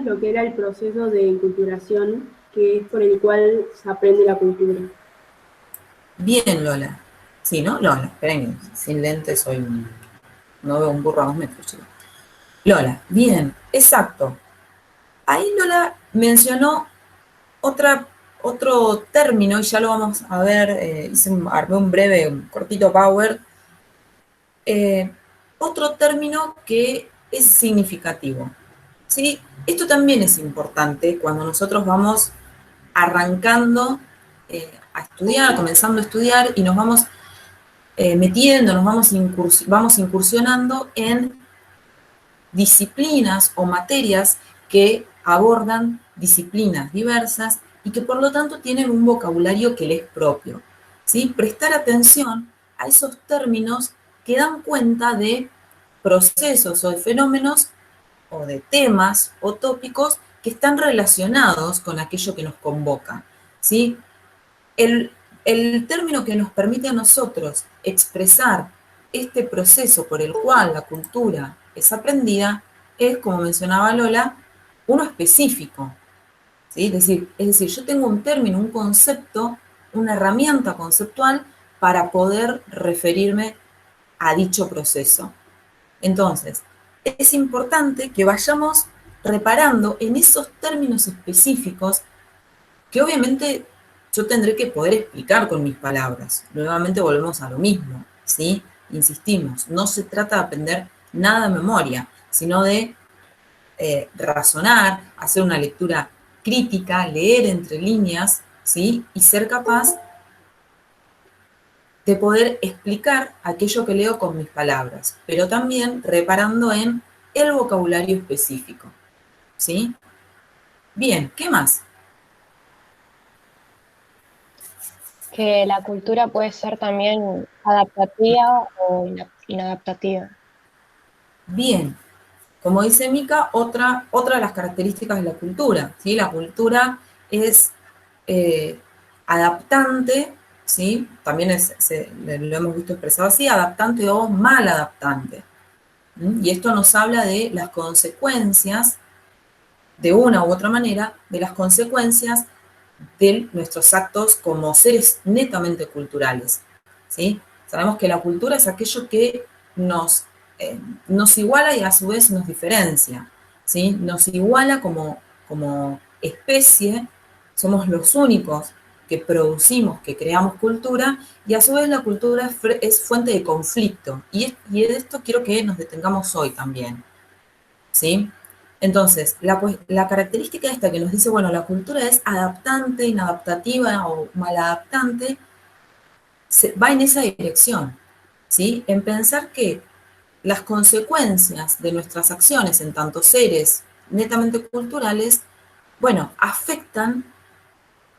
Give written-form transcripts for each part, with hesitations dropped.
lo que era el proceso de enculturación, que es por el cual se aprende la cultura. Bien, Lola. Sí, ¿no? Lola, esperen, sin lentes soy no veo un burro a 2 metros, chico. Lola, bien, exacto. Ahí Lola mencionó otra, otro término, y ya lo vamos a ver, armé un breve, un cortito power. Eh, Otro término que es significativo. ¿Sí? Esto también es importante cuando nosotros vamos arrancando a estudiar, comenzando a estudiar y nos vamos metiendo, vamos incursionando en disciplinas o materias que abordan disciplinas diversas y que por lo tanto tienen un vocabulario que les es propio. ¿Sí? Prestar atención a esos términos que dan cuenta de procesos o de fenómenos o de temas o tópicos que están relacionados con aquello que nos convoca. ¿Sí? El, el término que nos permite a nosotros expresar este proceso por el cual la cultura es aprendida es, como mencionaba Lola, uno específico. ¿Sí? Es decir, yo tengo un término, un concepto, una herramienta conceptual para poder referirme a dicho proceso. Entonces, es importante que vayamos reparando en esos términos específicos que obviamente yo tendré que poder explicar con mis palabras. Nuevamente volvemos a lo mismo, ¿sí? Insistimos, no se trata de aprender nada de memoria, sino de razonar, hacer una lectura crítica, leer entre líneas, ¿sí? Y ser capaz de poder explicar aquello que leo con mis palabras, pero también reparando en el vocabulario específico, ¿sí? Bien, ¿qué más? Que la cultura puede ser también adaptativa o inadaptativa. Bien, como dice Mica, otra de las características de la cultura, ¿sí? La cultura es eh, adaptante, ¿sí? También lo hemos visto expresado así, adaptante o mal adaptante. Y esto nos habla de las consecuencias, de una u otra manera, de las consecuencias de nuestros actos como seres netamente culturales, ¿sí? Sabemos que la cultura es aquello que nos iguala y a su vez nos diferencia, ¿sí? Nos iguala como especie, somos los únicos que producimos, que creamos cultura, y a su vez la cultura es fuente de conflicto. Y de esto quiero que nos detengamos hoy también, ¿sí? Entonces, la característica esta que nos dice, bueno, la cultura es adaptante, inadaptativa o maladaptante, va en esa dirección, ¿sí? En pensar que las consecuencias de nuestras acciones en tanto seres netamente culturales, bueno, afectan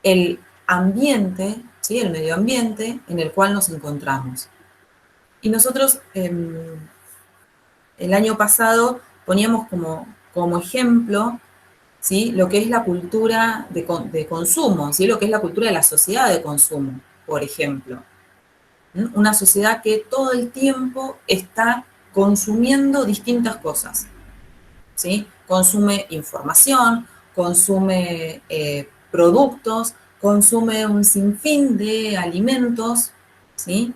el ambiente, ¿sí? El medio ambiente en el cual nos encontramos. Y nosotros el año pasado poníamos como ejemplo, ¿sí? Lo que es la cultura de consumo, ¿sí? Lo que es la cultura de la sociedad de consumo, por ejemplo. Una sociedad que todo el tiempo está consumiendo distintas cosas, ¿sí? Consume información, consume productos, consume un sinfín de alimentos, ¿sí?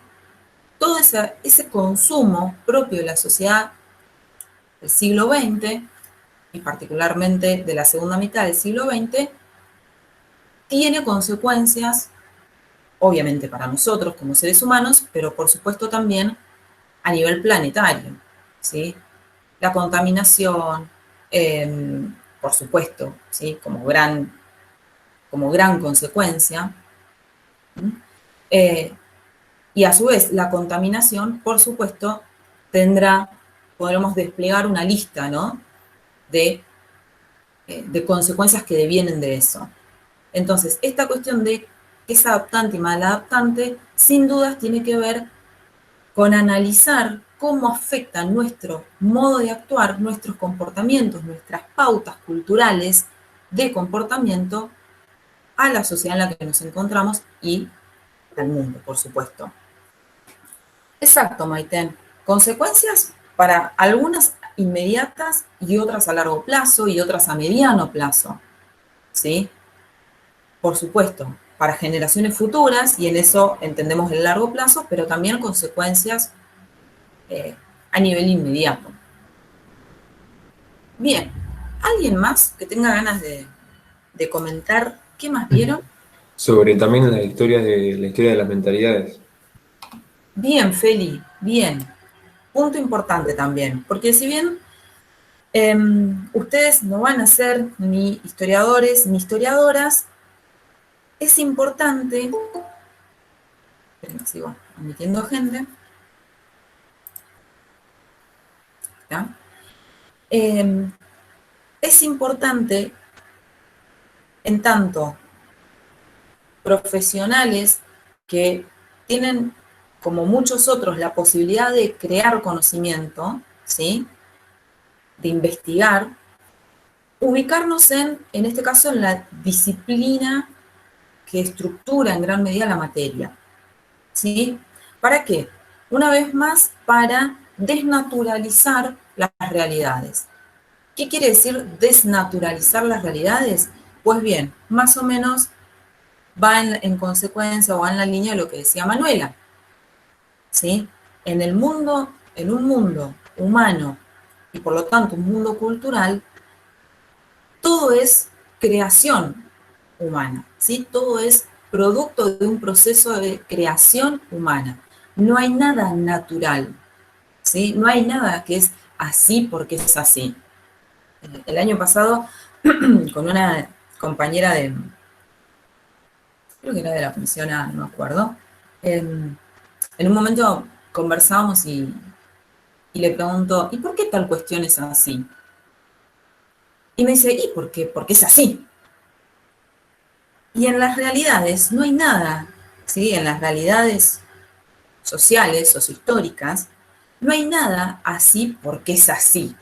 Todo ese consumo propio de la sociedad del siglo XX, y particularmente de la segunda mitad del siglo XX, tiene consecuencias, obviamente para nosotros como seres humanos, pero por supuesto también a nivel planetario, ¿sí? La contaminación, por supuesto, ¿sí? Como gran consecuencia. Eh, y a su vez, la contaminación, por supuesto, podremos desplegar una lista, ¿no? De consecuencias que devienen de eso. Entonces, esta cuestión de qué es adaptante y maladaptante, sin dudas tiene que ver con analizar cómo afecta nuestro modo de actuar, nuestros comportamientos, nuestras pautas culturales de comportamiento a la sociedad en la que nos encontramos y al mundo, por supuesto. Exacto, Maiten. Consecuencias para algunas inmediatas y otras a largo plazo y otras a mediano plazo, ¿sí? Por supuesto, para generaciones futuras, y en eso entendemos el largo plazo, pero también consecuencias a nivel inmediato. Bien, ¿alguien más que tenga ganas de comentar qué más vieron? Sobre también la historia de las mentalidades. Bien, Feli, bien. Punto importante también, porque si bien ustedes no van a ser ni historiadores ni historiadoras, es importante, esperen, sigo admitiendo gente, ¿ya? Es importante en tanto profesionales que tienen, como muchos otros, la posibilidad de crear conocimiento, ¿sí? De investigar, ubicarnos en este caso, en la disciplina que estructura en gran medida la materia, ¿sí? ¿Para qué? Una vez más, para desnaturalizar las realidades. ¿Qué quiere decir desnaturalizar las realidades? Pues bien, más o menos va en consecuencia o va en la línea de lo que decía Manuela, ¿sí? En un mundo humano y por lo tanto un mundo cultural, todo es creación humana, ¿sí? Todo es producto de un proceso de creación humana. No hay nada natural, ¿sí? No hay nada que es así porque es así. El año pasado, con una compañera creo que era de la comisión A, no me acuerdo, en un momento conversábamos y le pregunto, ¿y por qué tal cuestión es así? Y me dice, ¿y por qué? Porque es así. Y en las realidades no hay nada, ¿sí? En las realidades sociales, sociohistóricas, no hay nada así porque es así.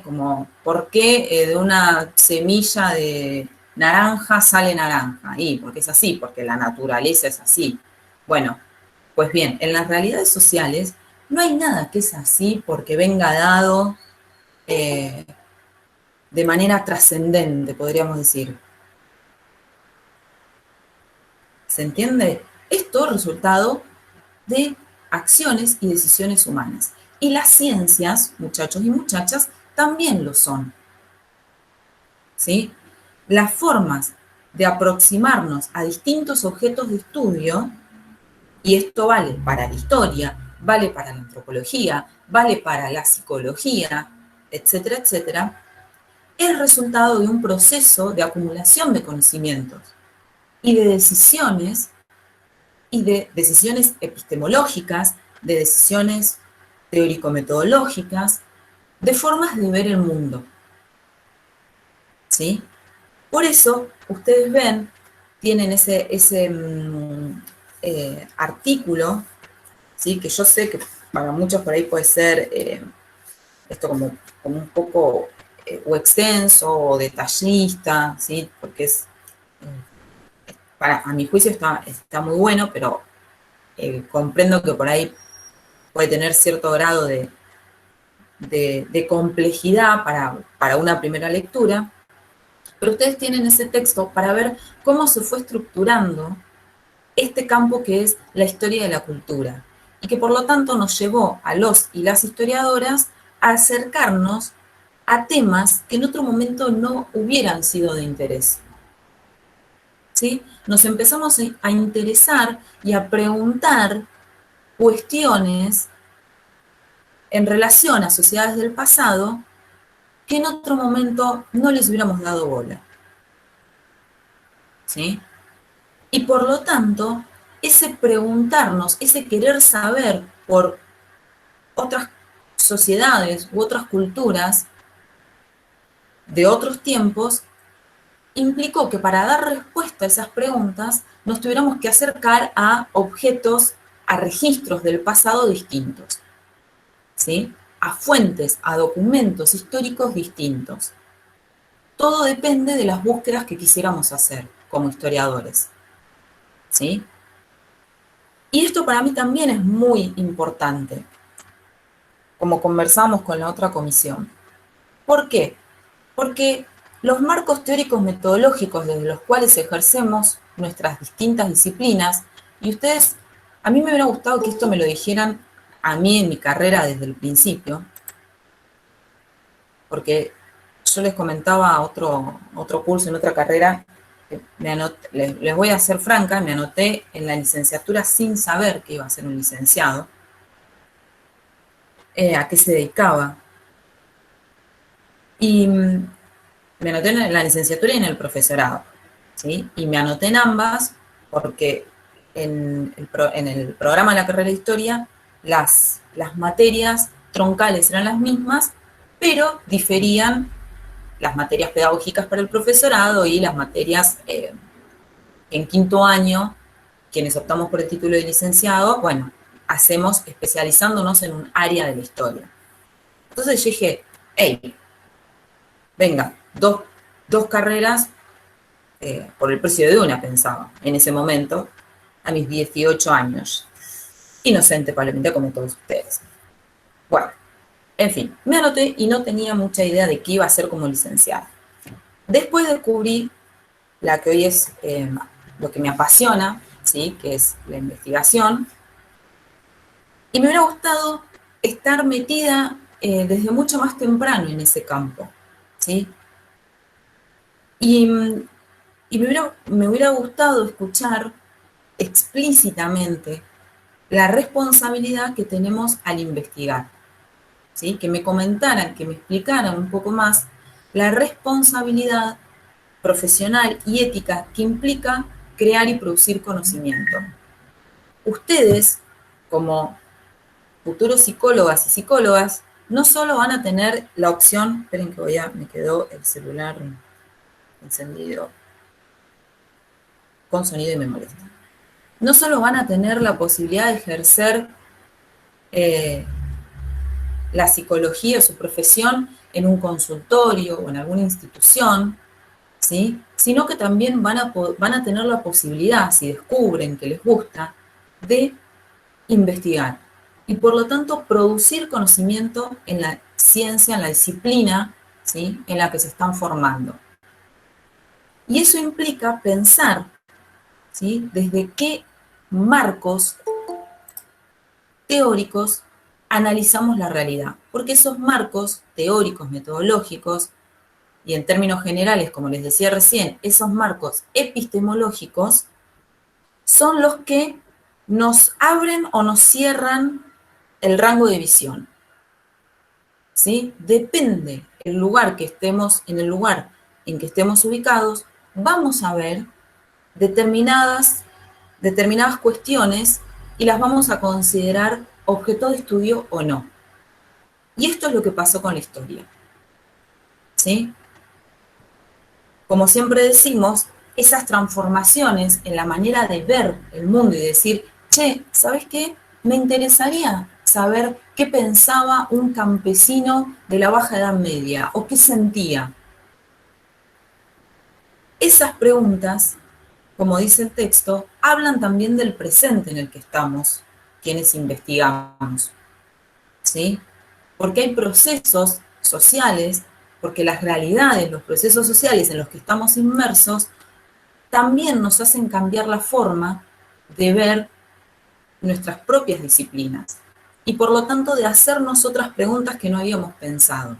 Como, ¿por qué de una semilla de naranja sale naranja? Y porque es así, porque la naturaleza es así. Bueno, pues bien, en las realidades sociales no hay nada que es así porque venga dado de manera trascendente, podríamos decir. ¿Se entiende? Es todo resultado de acciones y decisiones humanas. Y las ciencias, muchachos y muchachas, también lo son. ¿Sí? Las formas de aproximarnos a distintos objetos de estudio, y esto vale para la historia, vale para la antropología, vale para la psicología, etcétera, etcétera, es resultado de un proceso de acumulación de conocimientos y de decisiones epistemológicas, de decisiones teórico-metodológicas, de formas de ver el mundo. ¿Sí? Por eso, ustedes ven, tienen ese artículo, ¿sí? Que yo sé que para muchos por ahí puede ser esto como un poco o extenso o detallista, ¿sí? Porque es, a mi juicio está muy bueno, pero comprendo que por ahí puede tener cierto grado de complejidad para una primera lectura, pero ustedes tienen ese texto para ver cómo se fue estructurando este campo que es la historia de la cultura, y que por lo tanto nos llevó a los y las historiadoras a acercarnos a temas que en otro momento no hubieran sido de interés. ¿Sí? Nos empezamos a interesar y a preguntar cuestiones en relación a sociedades del pasado que en otro momento no les hubiéramos dado bola. ¿Sí? Y por lo tanto, ese preguntarnos, ese querer saber por otras sociedades u otras culturas de otros tiempos, implicó que para dar respuesta a esas preguntas nos tuviéramos que acercar a objetos, a registros del pasado distintos, ¿sí? A fuentes, a documentos históricos distintos. Todo depende de las búsquedas que quisiéramos hacer como historiadores, ¿sí? Y esto para mí también es muy importante. como conversamos con la otra comisión. ¿Por qué? Porque los marcos teóricos metodológicos desde los cuales ejercemos nuestras distintas disciplinas, y ustedes, a mí me hubiera gustado que esto me lo dijeran a mí en mi carrera desde el principio, porque yo les comentaba otro curso en otra carrera, les voy a ser franca, me anoté en la licenciatura sin saber que iba a ser un licenciado, a qué se dedicaba. Y me anoté en la licenciatura y en el profesorado, ¿sí? Y me anoté en ambas porque en el programa de la carrera de historia las materias troncales eran las mismas, pero diferían las materias pedagógicas para el profesorado y las materias en quinto año, quienes optamos por el título de licenciado, bueno, hacemos especializándonos en un área de la historia. Entonces yo dije, hey, venga, dos carreras por el precio de una, pensaba en ese momento, a mis 18 años. Inocente probablemente como todos ustedes. Bueno, en fin, me anoté y no tenía mucha idea de qué iba a hacer como licenciada. Después descubrí la que hoy es lo que me apasiona, ¿sí? Que es la investigación. Y me hubiera gustado estar metida desde mucho más temprano en ese campo, ¿sí? Y me hubiera gustado escuchar explícitamente la responsabilidad que tenemos al investigar, ¿sí? Que me comentaran, que me explicaran un poco más la responsabilidad profesional y ética que implica crear y producir conocimiento. Ustedes, como futuros psicólogas y psicólogas, no solo van a tener la opción, esperen que me quedó el celular encendido con sonido y me molesta. No solo van a tener la posibilidad de ejercer la psicología o su profesión en un consultorio o en alguna institución, ¿sí? Sino que también van a tener la posibilidad, si descubren que les gusta, de investigar y por lo tanto producir conocimiento en la ciencia, en la disciplina, ¿sí? En la que se están formando. Y eso implica pensar, ¿sí? Desde qué marcos teóricos analizamos la realidad, porque esos marcos teóricos, metodológicos, y en términos generales, como les decía recién, esos marcos epistemológicos son los que nos abren o nos cierran el rango de visión, ¿sí? Depende el lugar que estemos, en el lugar en que estemos ubicados, vamos a ver determinadas cuestiones y las vamos a considerar objeto de estudio o no. Y esto es lo que pasó con la historia, ¿sí? Como siempre decimos, esas transformaciones en la manera de ver el mundo y decir, che, ¿sabes qué? Me interesaría saber qué pensaba un campesino de la Baja Edad Media o qué sentía. Esas preguntas, como dice el texto, hablan también del presente en el que estamos, quienes investigamos, ¿sí? Porque hay procesos sociales, porque las realidades, los procesos sociales en los que estamos inmersos, también nos hacen cambiar la forma de ver nuestras propias disciplinas y por lo tanto de hacernos otras preguntas que no habíamos pensado.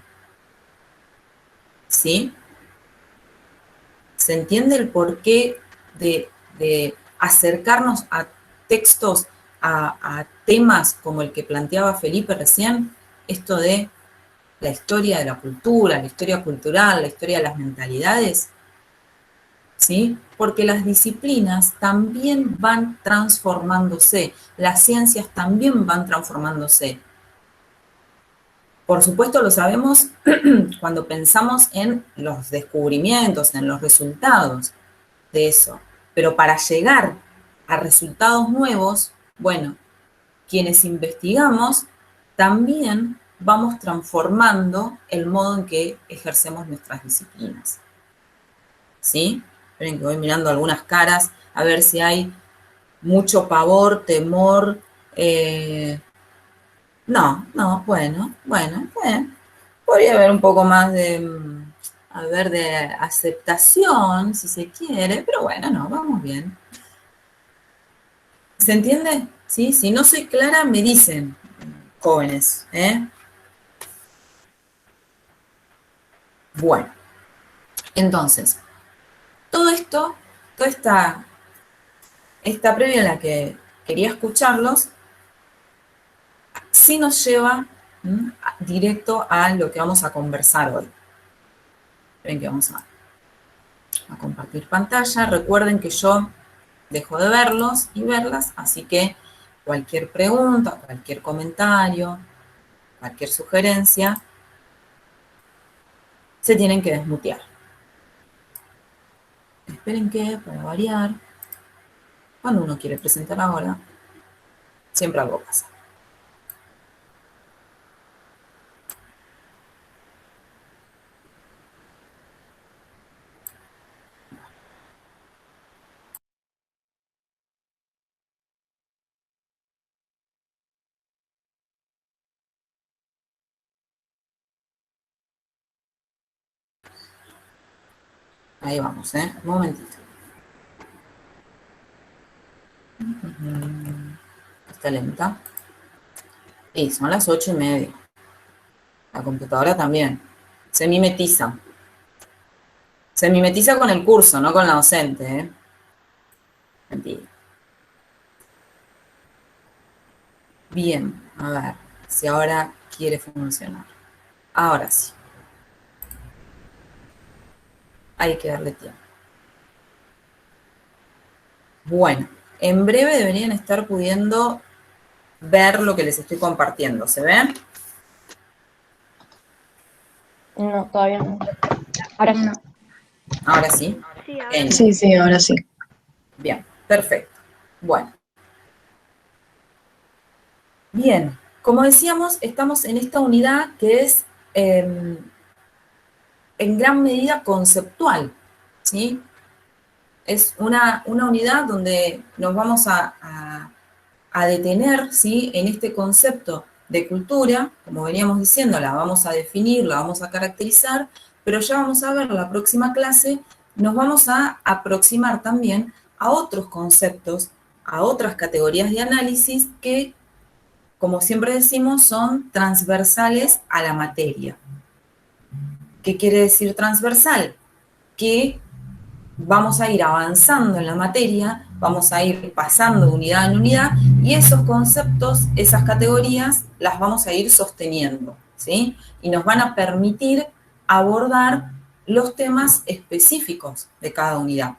¿Sí? ¿Se entiende el porqué de acercarnos a textos, a temas como el que planteaba Felipe recién? Esto de la historia de la cultura, la historia cultural, la historia de las mentalidades, ¿sí? Porque las disciplinas también van transformándose, las ciencias también van transformándose. Por supuesto lo sabemos cuando pensamos en los descubrimientos, en los resultados de eso, pero para llegar a resultados nuevos, bueno, quienes investigamos también vamos transformando el modo en que ejercemos nuestras disciplinas. ¿Sí? Esperen que voy mirando algunas caras a ver si hay mucho pavor, temor. No, no, bueno, podría haber un poco más de, de aceptación, si se quiere, pero bueno, no, vamos bien. ¿Se entiende? ¿Sí? Si no soy clara, me dicen, jóvenes, ¿eh? Bueno, entonces, todo esto, toda esta previa en la que quería escucharlos, sí nos lleva directo a lo que vamos a conversar hoy. Ven que vamos a compartir pantalla. Recuerden que yo dejo de verlos y verlas, así que cualquier pregunta, cualquier comentario, cualquier sugerencia, se tienen que desmutear. Esperen que, para variar, cuando uno quiere presentar ahora, siempre algo pasa. Ahí vamos, un momentito. Está lenta. Y son las 8:30. La computadora también. Se mimetiza. Se mimetiza con el curso, no con la docente, Mentira. Bien, a ver si ahora quiere funcionar. Ahora sí. Hay que darle tiempo. Bueno, en breve deberían estar pudiendo ver lo que les estoy compartiendo. ¿Se ven? No, todavía no. Ahora sí. Ahora sí. Sí, ahora sí. Bien, perfecto. Bueno. Bien, como decíamos, estamos en esta unidad que es en gran medida conceptual, ¿sí? Es una unidad donde nos vamos a detener, ¿sí? En este concepto de cultura, como veníamos diciendo, la vamos a definir, la vamos a caracterizar, pero ya vamos a ver en la próxima clase, nos vamos a aproximar también a otros conceptos, a otras categorías de análisis que, como siempre decimos, son transversales a la materia. ¿Qué quiere decir transversal? Que vamos a ir avanzando en la materia, vamos a ir pasando de unidad en unidad y esos conceptos, esas categorías, las vamos a ir sosteniendo, ¿sí? Y nos van a permitir abordar los temas específicos de cada unidad.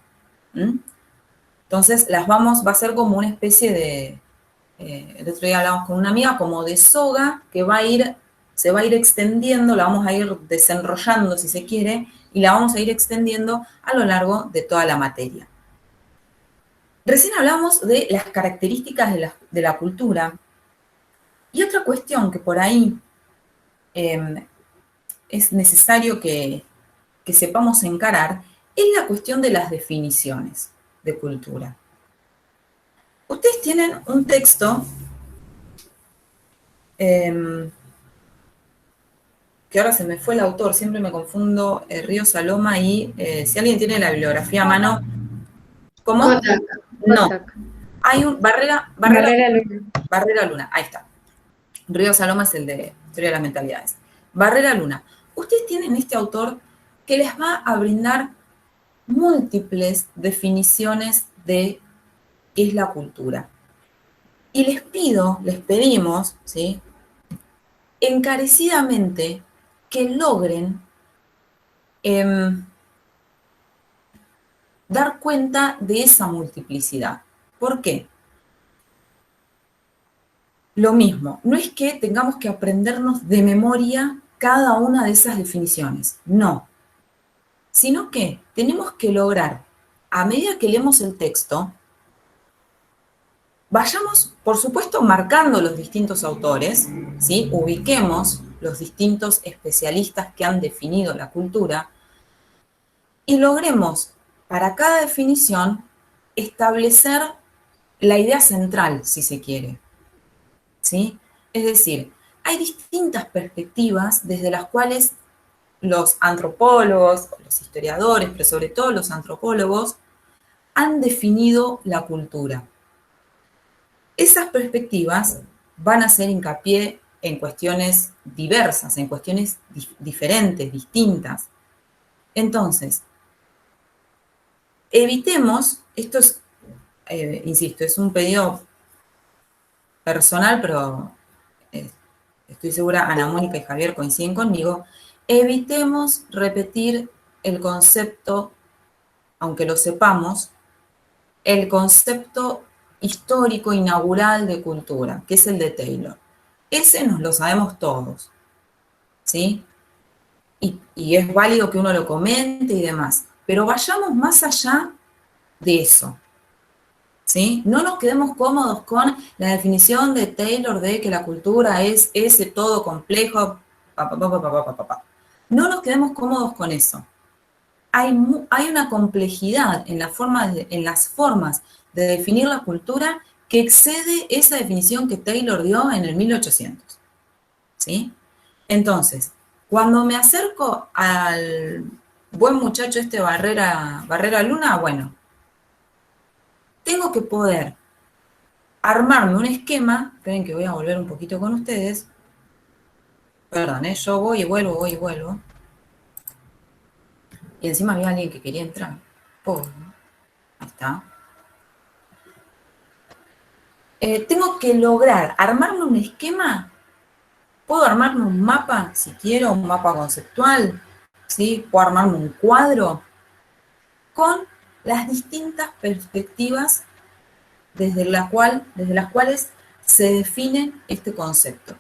Entonces, va a ser como una especie de, el otro día hablamos con una amiga, como de soga que se va a ir extendiendo, la vamos a ir desenrollando si se quiere, y la vamos a ir extendiendo a lo largo de toda la materia. Recién hablamos de las características de la cultura, y otra cuestión que por ahí es necesario que sepamos encarar es la cuestión de las definiciones de cultura. Ustedes tienen un texto que ahora se me fue el autor, siempre me confundo, Río Saloma y si alguien tiene la bibliografía a mano. ¿Cómo? No. Hay un Barrera Luna, ahí está. Río Saloma es el de Historia de las Mentalidades. Barrera Luna. Ustedes tienen este autor que les va a brindar múltiples definiciones de qué es la cultura. Y les pedimos, ¿sí?, encarecidamente que logren dar cuenta de esa multiplicidad. ¿Por qué? Lo mismo, no es que tengamos que aprendernos de memoria cada una de esas definiciones, no, sino que tenemos que lograr, a medida que leemos el texto, vayamos, por supuesto, marcando los distintos autores, ¿sí? Ubiquemos los distintos especialistas que han definido la cultura y logremos, para cada definición, establecer la idea central, si se quiere, ¿sí? Es decir, hay distintas perspectivas desde las cuales los antropólogos, los historiadores, pero sobre todo los antropólogos, han definido la cultura. Esas perspectivas van a hacer hincapié en cuestiones diversas, en cuestiones diferentes, distintas. Entonces, evitemos, esto es, insisto, es un pedido personal, pero estoy segura Ana Mónica y Javier coinciden conmigo, evitemos repetir el concepto, aunque lo sepamos, el concepto histórico inaugural de cultura, que es el de Taylor. Ese nos lo sabemos todos, ¿sí? Y es válido que uno lo comente y demás, pero vayamos más allá de eso, ¿sí? No nos quedemos cómodos con la definición de Taylor de que la cultura es ese todo complejo, No nos quedemos cómodos con eso. Hay una complejidad en las formas de definir la cultura que excede esa definición que Taylor dio en el 1800, ¿sí? Entonces, cuando me acerco al buen muchacho Barrera Luna, bueno, tengo que poder armarme un esquema, esperen que voy a volver un poquito con ustedes, perdón, yo voy y vuelvo, y encima había alguien que quería entrar, pobre, ¿no? Ahí está. Tengo que lograr armarme un esquema. Puedo armarme un mapa, si quiero, un mapa conceptual, ¿sí? Puedo armarme un cuadro con las distintas perspectivas desde las cuales se define este concepto,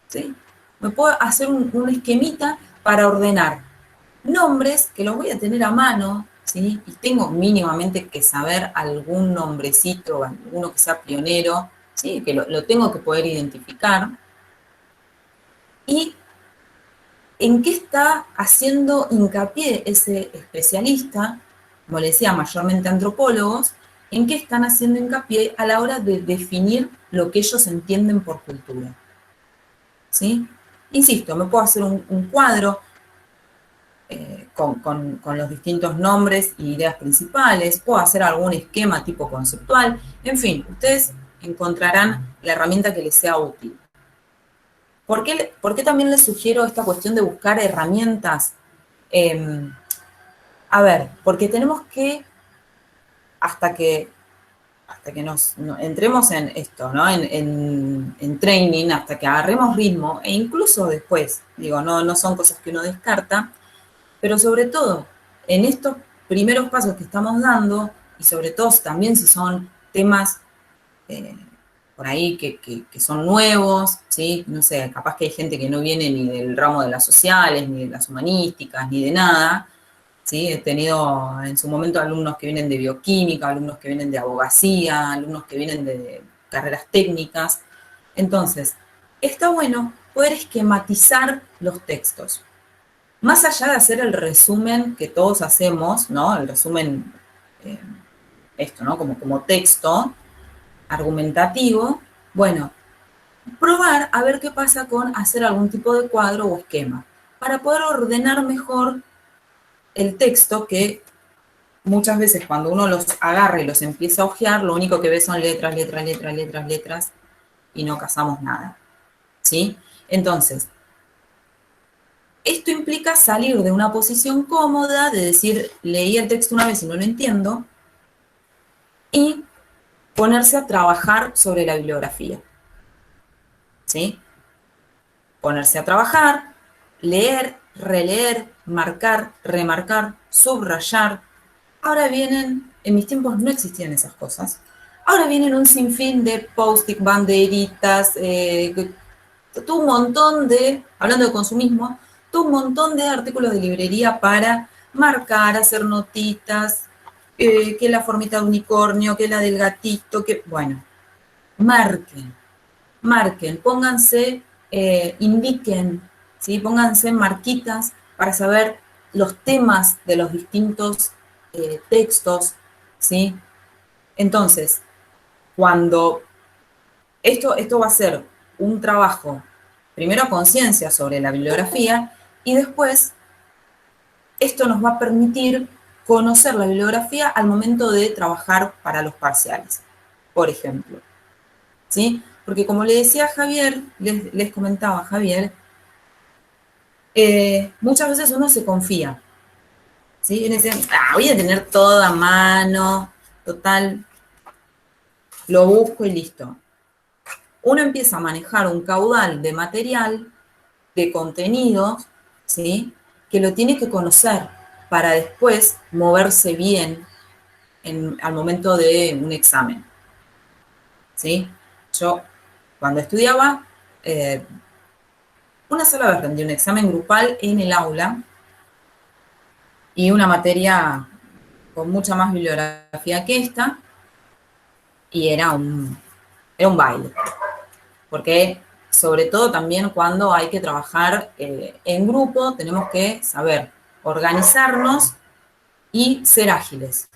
¿sí? Me puedo hacer un esquemita para ordenar nombres que los voy a tener a mano, ¿sí? Y tengo mínimamente que saber algún nombrecito, alguno que sea pionero, ¿sí? Que lo tengo que poder identificar. Y en qué está haciendo hincapié ese especialista, como le decía, mayormente antropólogos, en qué están haciendo hincapié a la hora de definir lo que ellos entienden por cultura, ¿sí? Insisto, me puedo hacer un cuadro con los distintos nombres y ideas principales, puedo hacer algún esquema tipo conceptual, en fin, ustedes encontrarán la herramienta que les sea útil. ¿Por qué también les sugiero esta cuestión de buscar herramientas? A ver, porque tenemos que, hasta que entremos en esto, ¿no? En training, hasta que agarremos ritmo, e incluso después, digo, no son cosas que uno descarta, pero sobre todo, en estos primeros pasos que estamos dando, y sobre todo también si son temas por ahí que son nuevos, ¿sí? No sé, capaz que hay gente que no viene ni del ramo de las sociales, ni de las humanísticas, ni de nada, ¿sí? He tenido en su momento alumnos que vienen de bioquímica, alumnos que vienen de abogacía, alumnos que vienen de carreras técnicas. Entonces, está bueno poder esquematizar los textos. Más allá de hacer el resumen que todos hacemos, ¿no? El resumen, ¿no? Como texto argumentativo, bueno, probar a ver qué pasa con hacer algún tipo de cuadro o esquema, para poder ordenar mejor el texto, que muchas veces cuando uno los agarra y los empieza a hojear, lo único que ve son letras, y no cazamos nada, ¿sí? Entonces, esto implica salir de una posición cómoda, de decir, leí el texto una vez y no lo entiendo, y ponerse a trabajar sobre la bibliografía, ¿sí? Ponerse a trabajar, leer, releer, marcar, remarcar, subrayar. Ahora vienen, en mis tiempos no existían esas cosas, ahora vienen un sinfín de post-it, banderitas, todo un montón de, hablando de consumismo, todo un montón de artículos de librería para marcar, hacer notitas, que la formita de unicornio, que la del gatito, que, bueno, marquen, pónganse, indiquen, ¿sí? Pónganse marquitas para saber los temas de los distintos textos, ¿sí? Entonces, cuando esto va a ser un trabajo primero conciencia sobre la bibliografía y después esto nos va a permitir conocer la bibliografía al momento de trabajar para los parciales, por ejemplo. ¿Sí? Porque como le decía a Javier, les comentaba a Javier, muchas veces uno se confía. ¿Sí? Y uno dice, voy a tener todo a mano, total, lo busco y listo. Uno empieza a manejar un caudal de material, de contenidos, ¿sí? Que lo tiene que conocer para después moverse bien al momento de un examen. ¿Sí? Yo, cuando estudiaba, una sola vez rendí un examen grupal en el aula y una materia con mucha más bibliografía que esta, y era un baile. Porque sobre todo también cuando hay que trabajar en grupo, tenemos que saber organizarnos y ser ágiles.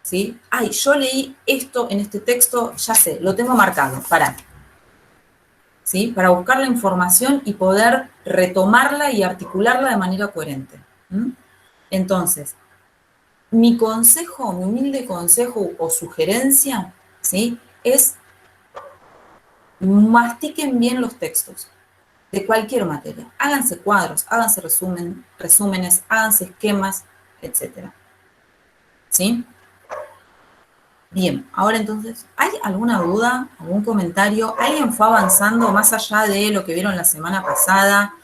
¿Sí? Ay, yo leí esto en este texto, ya sé, lo tengo marcado, para. ¿Sí? Para buscar la información y poder retomarla y articularla de manera coherente. ¿Mm? Entonces, mi consejo, mi humilde consejo o sugerencia, ¿sí? Es mastiquen bien los textos de cualquier materia. Háganse cuadros, háganse resúmenes, háganse esquemas, etc. ¿Sí? Bien, ahora entonces, ¿hay alguna duda, algún comentario? ¿Alguien fue avanzando más allá de lo que vieron la semana pasada?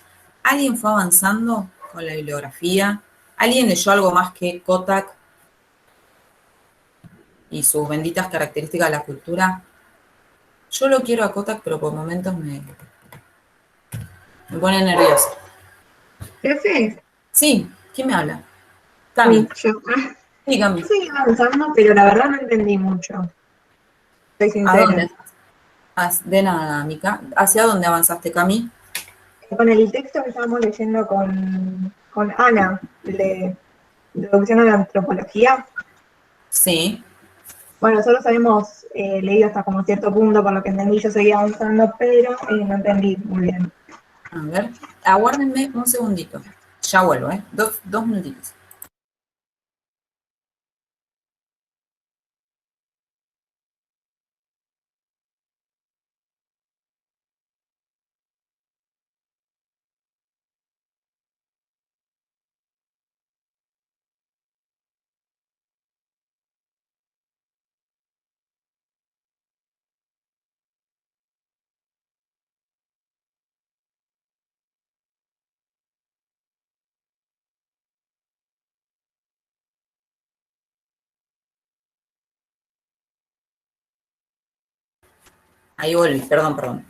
¿Alguien fue avanzando con la bibliografía? ¿Alguien leyó algo más que Kotak y sus benditas características de la cultura? Yo lo quiero a Kotak, pero por momentos me pone nerviosa. Profe, Sí, ¿quién me habla? Cami, Cami. yo Sí, Cami. estoy avanzando, pero la verdad no entendí mucho. Soy ¿A sincera. dónde? De nada, Mica. ¿Hacia dónde avanzaste, Cami? Con el texto que estábamos leyendo con Ana, el de Introducción a la Antropología, Sí. bueno, solo habíamos leído hasta como cierto punto, por lo que entendí, yo seguía avanzando, pero no entendí muy bien. A ver, aguárdenme un segundito. Ya vuelvo, ¿eh? Dos minutitos. Ahí volví, perdón.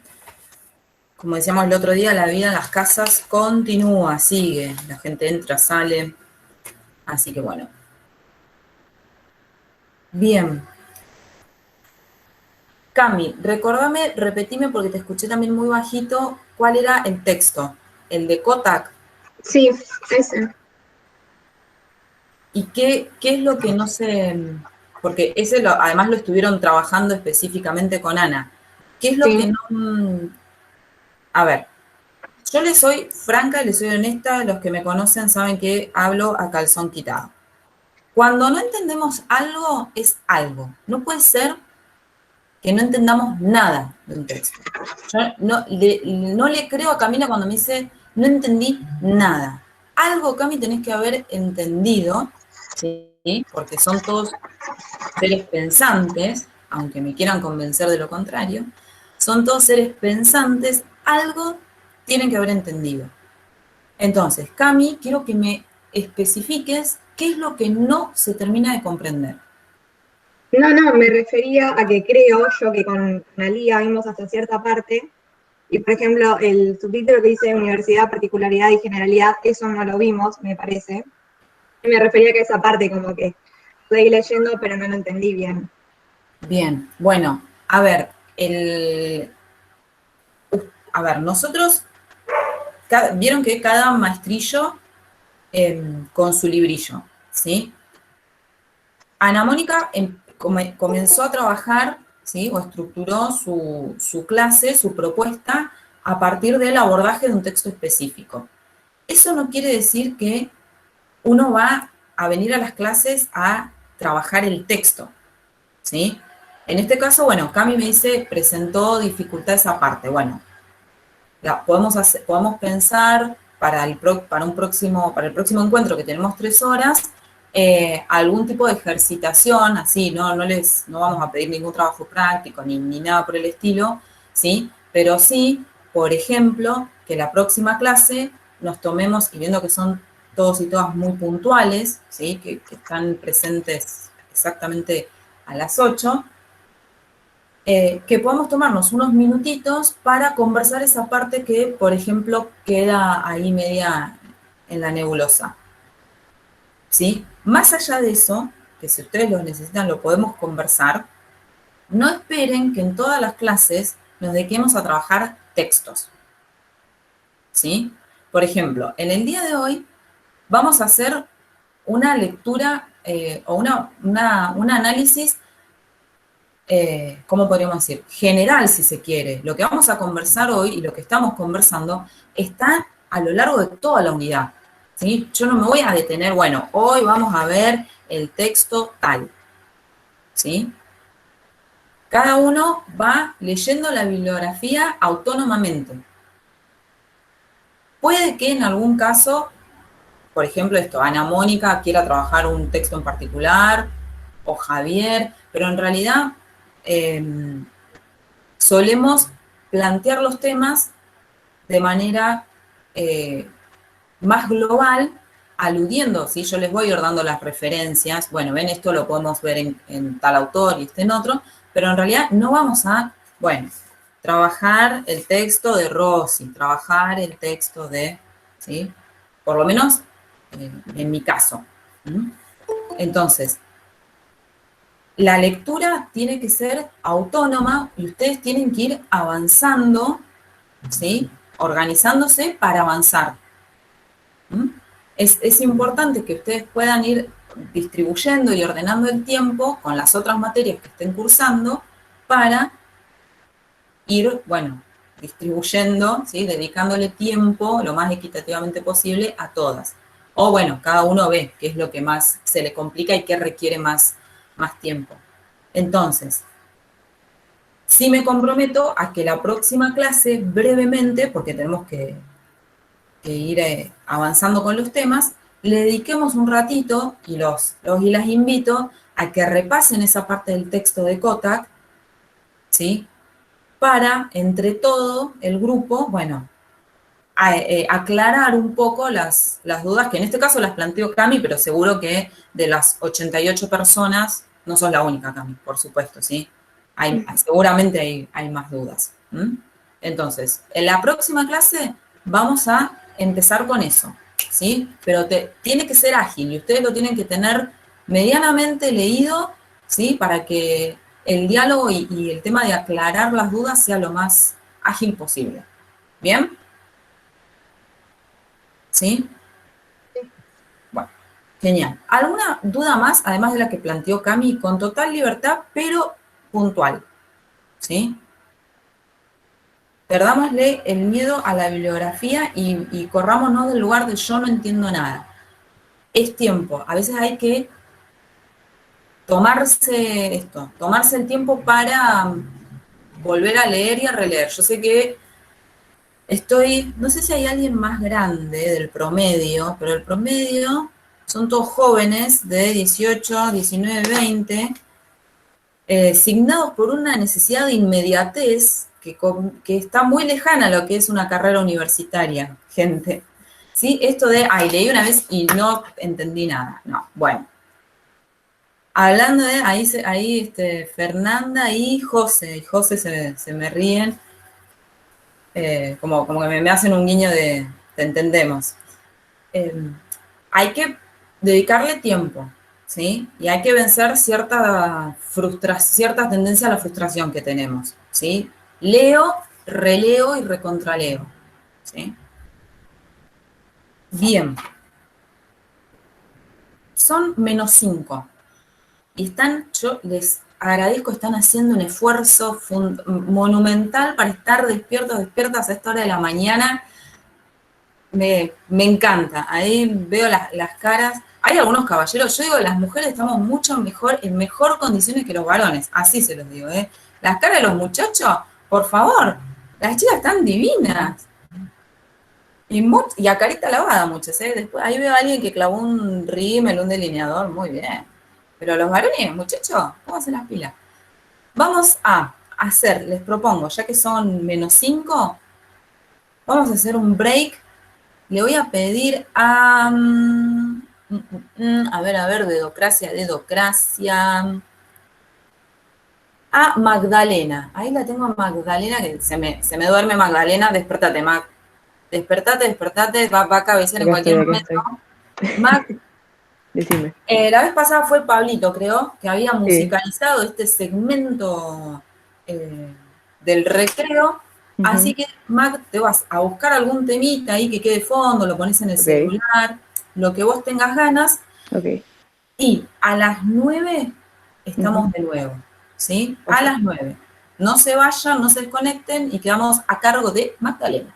Como decíamos el otro día, la vida en las casas continúa, sigue. La gente entra, sale. Así que bueno. Bien. Cami, recordame, repetime porque te escuché también muy bajito, ¿cuál era el texto? ¿El de Kotak? Sí, ese. ¿Y qué es lo que no se...? Porque además lo estuvieron trabajando específicamente con Ana. ¿Qué es lo que Sí. no...? A ver, yo les soy franca, les soy honesta, los que me conocen saben que hablo a calzón quitado. Cuando no entendemos algo, es algo. No puede ser que no entendamos nada de un texto. Yo no le creo a Camila cuando me dice, no entendí nada. Algo, Cami, tenés que haber entendido, ¿sí? Porque son todos seres pensantes, aunque me quieran convencer de lo contrario, son todos seres pensantes, algo tienen que haber entendido. Entonces, Cami, quiero que me especifiques qué es lo que no se termina de comprender. No, me refería a que creo yo que con Analía vimos hasta cierta parte, y por ejemplo, el subtítulo que dice Universidad, Particularidad y Generalidad, eso no lo vimos, me parece. Y me refería a que esa parte como que seguí leyendo, pero no lo entendí bien. Bien, bueno, a ver, nosotros, vieron que cada maestrillo con su librillo, ¿sí? Ana Mónica comenzó a trabajar, ¿sí? O estructuró su clase, su propuesta, a partir del abordaje de un texto específico. Eso no quiere decir que uno va a venir a las clases a trabajar el texto, ¿sí? En este caso, bueno, Cami me dice, presentó dificultades aparte. Bueno, podemos pensar para el próximo encuentro, que tenemos 3 horas, algún tipo de ejercitación, así, no vamos a pedir ningún trabajo práctico ni nada por el estilo, ¿sí? Pero sí, por ejemplo, que la próxima clase nos tomemos, y viendo que son todos y todas muy puntuales, ¿sí? Que están presentes exactamente a las 8, que podamos tomarnos unos minutitos para conversar esa parte que, por ejemplo, queda ahí media en la nebulosa, ¿sí? Más allá de eso, que si ustedes lo necesitan lo podemos conversar, no esperen que en todas las clases nos dediquemos a trabajar textos, ¿sí? Por ejemplo, en el día de hoy vamos a hacer una lectura o un análisis, ¿cómo podríamos decir? General, si se quiere. Lo que vamos a conversar hoy y lo que estamos conversando está a lo largo de toda la unidad, ¿sí? Yo no me voy a detener, bueno, hoy vamos a ver el texto tal, ¿sí? Cada uno va leyendo la bibliografía autónomamente. Puede que en algún caso, por ejemplo, Ana Mónica quiera trabajar un texto en particular, o Javier, pero en realidad solemos plantear los temas de manera más global, aludiendo, ¿sí? Yo les voy dando las referencias, bueno, ven, esto lo podemos ver en tal autor y este en otro, pero en realidad no vamos a, bueno, trabajar el texto de Rossi, trabajar el texto de, ¿sí? Por lo menos en mi caso. Entonces, la lectura tiene que ser autónoma y ustedes tienen que ir avanzando, ¿sí? Organizándose para avanzar. Es importante que ustedes puedan ir distribuyendo y ordenando el tiempo con las otras materias que estén cursando para ir, bueno, distribuyendo, ¿sí? Dedicándole tiempo lo más equitativamente posible a todas. O bueno, cada uno ve qué es lo que más se le complica y qué requiere más tiempo. Entonces, sí me comprometo a que la próxima clase, brevemente, porque tenemos que ir avanzando con los temas, le dediquemos un ratito y y las invito a que repasen esa parte del texto de Kotak, ¿sí? Para, entre todo el grupo, bueno, aclarar un poco las dudas, que en este caso las planteó Cami, pero seguro que de las 88 personas, no sos la única, Cami, por supuesto, ¿sí? Seguramente hay más dudas. Entonces, en la próxima clase vamos a empezar con eso, ¿sí? Pero tiene que ser ágil y ustedes lo tienen que tener medianamente leído, ¿sí? Para que el diálogo y el tema de aclarar las dudas sea lo más ágil posible. ¿Bien? ¿Sí? Sí. Bueno, genial. ¿Alguna duda más, además de la que planteó Cami? Con total libertad, pero puntual. ¿Sí? Perdámosle el miedo a la bibliografía y corrámonos del lugar de yo no entiendo nada. Es tiempo. A veces hay que tomarse el tiempo para volver a leer y a releer. Yo sé que no sé si hay alguien más grande del promedio, pero el promedio son todos jóvenes de 18, 19, 20, signados por una necesidad de inmediatez que está muy lejana a lo que es una carrera universitaria, gente. ¿Sí? Esto de, leí una vez y no entendí nada. No, bueno. Hablando de, ahí Fernanda y José se me ríen. Como que me hacen un guiño de te entendemos. Hay que dedicarle tiempo, ¿sí? Y hay que vencer cierta tendencia a la frustración que tenemos, ¿sí? Leo, releo y recontraleo, ¿sí? Bien. Son -5. Y yo les agradezco, están haciendo un esfuerzo monumental para estar despiertas a esta hora de la mañana. Me encanta, ahí veo las caras. Hay algunos caballeros, yo digo, las mujeres estamos mucho mejor, en mejor condiciones que los varones, así se los digo, ¿eh? Las caras de los muchachos, por favor, las chicas están divinas. Y a carita lavada muchas, ¿eh? Después, ahí veo a alguien que clavó un rímel, un delineador, muy bien. Pero los varones, muchachos, pónganse las pilas. Vamos a hacer, les propongo, ya que son -5, vamos a hacer un break. Le voy a pedir a ver, dedocracia, a Magdalena. Ahí la tengo a Magdalena, que se me duerme Magdalena, despertate, Mag. Despertate, va a cabecear en Acá estoy, cualquier acá momento. estoy. Mag, Decime. la vez pasada fue Pablito, creo, que había Sí. musicalizado este segmento del recreo. Así que, Mag, te vas a buscar algún temita ahí que quede de fondo, lo pones en el Ok. celular, lo que vos tengas ganas, Ok. y a las 9 estamos de nuevo, ¿sí? A Ok. las 9. No se vayan, no se desconecten y quedamos a cargo de Magdalena.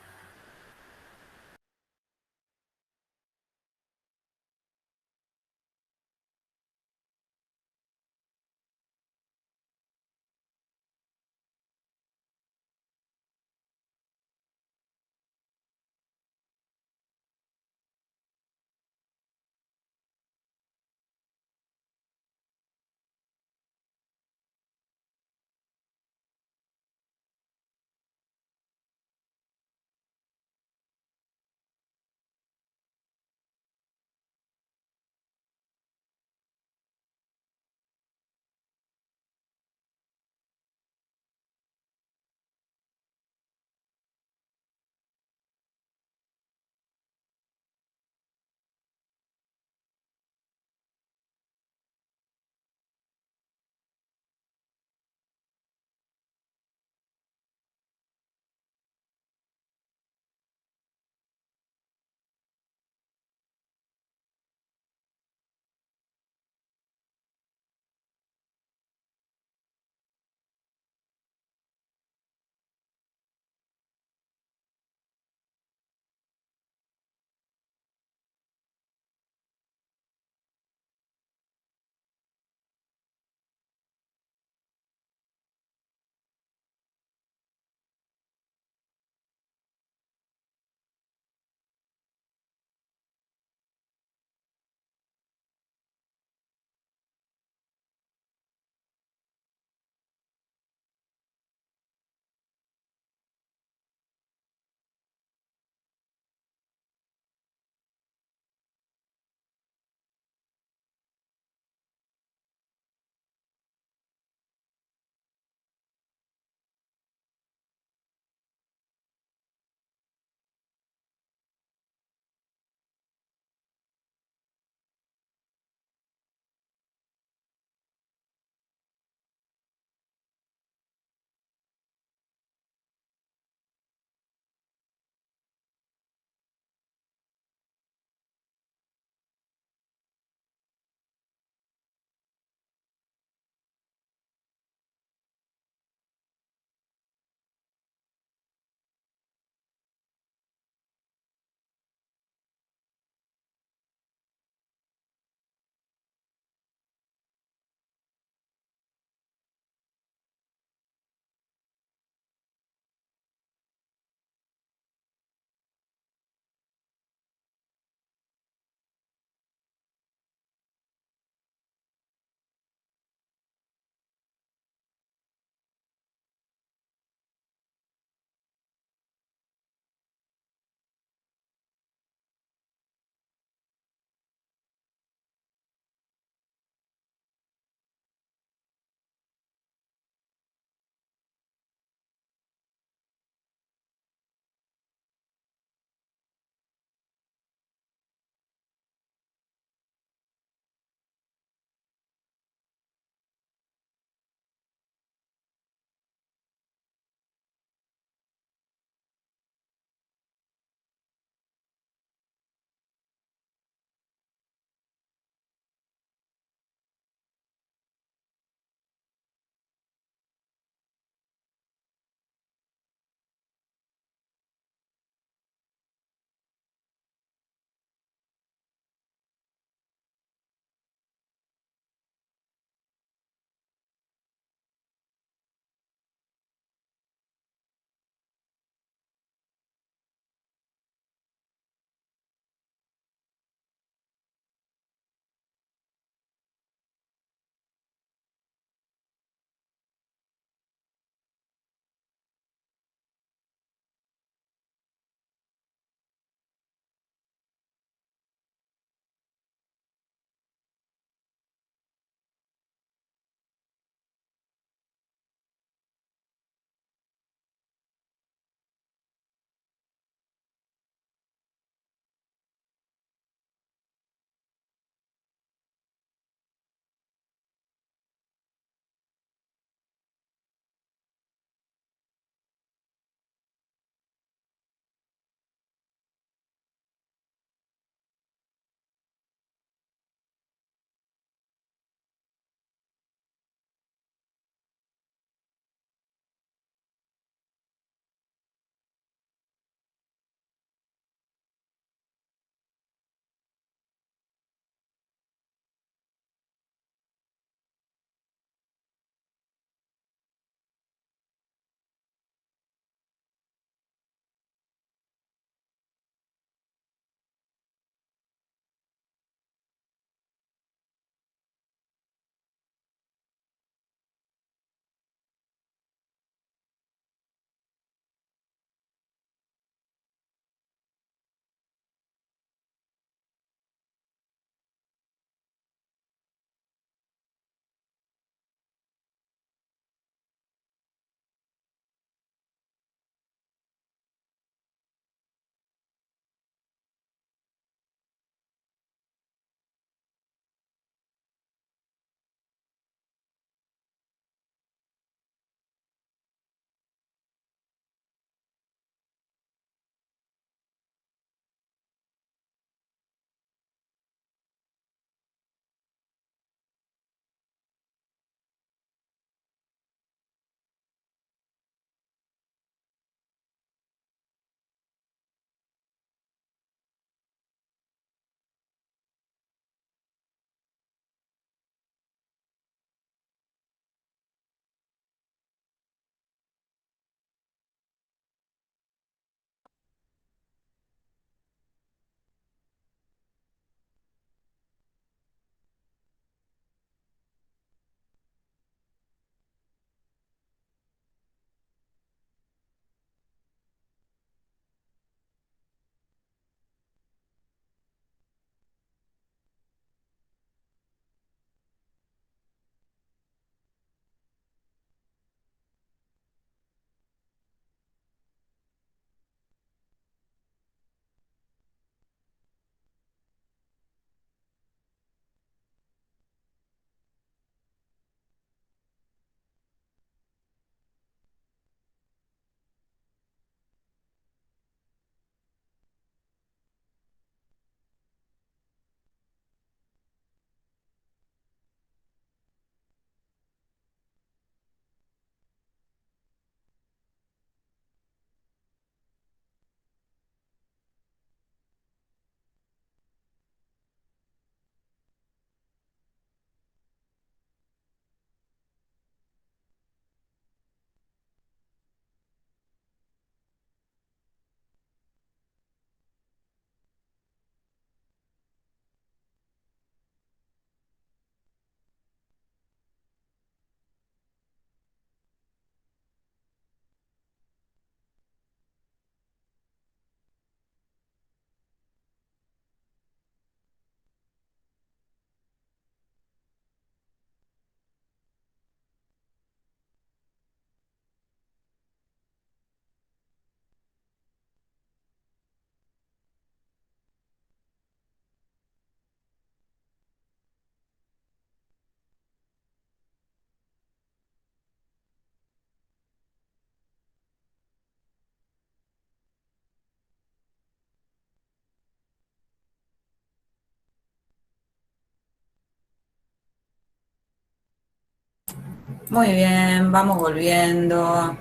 Muy bien, vamos volviendo.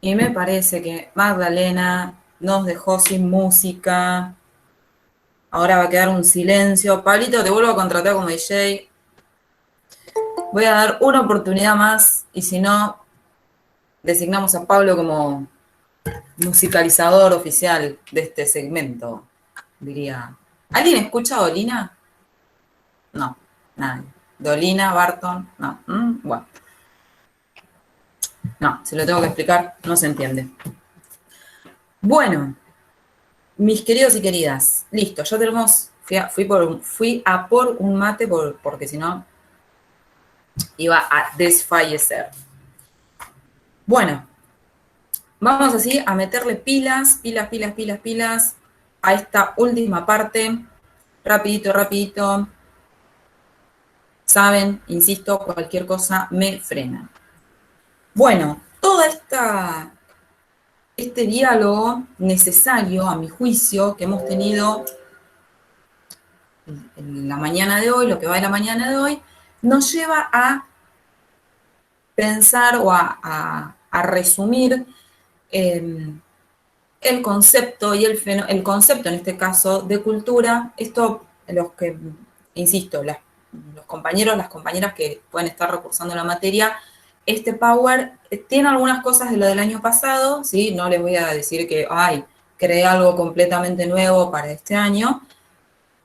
Y me parece que Magdalena nos dejó sin música. Ahora va a quedar un silencio. Pablito, te vuelvo a contratar como DJ. Voy a dar una oportunidad más y si no, designamos a Pablo como musicalizador oficial de este segmento, diría. ¿Alguien escucha a Dolina? No, nadie. Dolina, Barton, no. Bueno. No, se lo tengo que explicar, no se entiende. Bueno, mis queridos y queridas, listo, ya tenemos, fui a por un mate porque si no iba a desfallecer. Bueno, vamos así a meterle pilas a esta última parte. Rapidito. Saben, insisto, cualquier cosa me frena. Bueno, todo este diálogo necesario, a mi juicio, que hemos tenido en la mañana de hoy, lo que va de la mañana de hoy, nos lleva a pensar o a resumir el concepto y el concepto en este caso de cultura. Esto, los que, insisto, los compañeros, las compañeras que pueden estar recursando la materia, este Power tiene algunas cosas de lo del año pasado, ¿sí? No les voy a decir que, creé algo completamente nuevo para este año.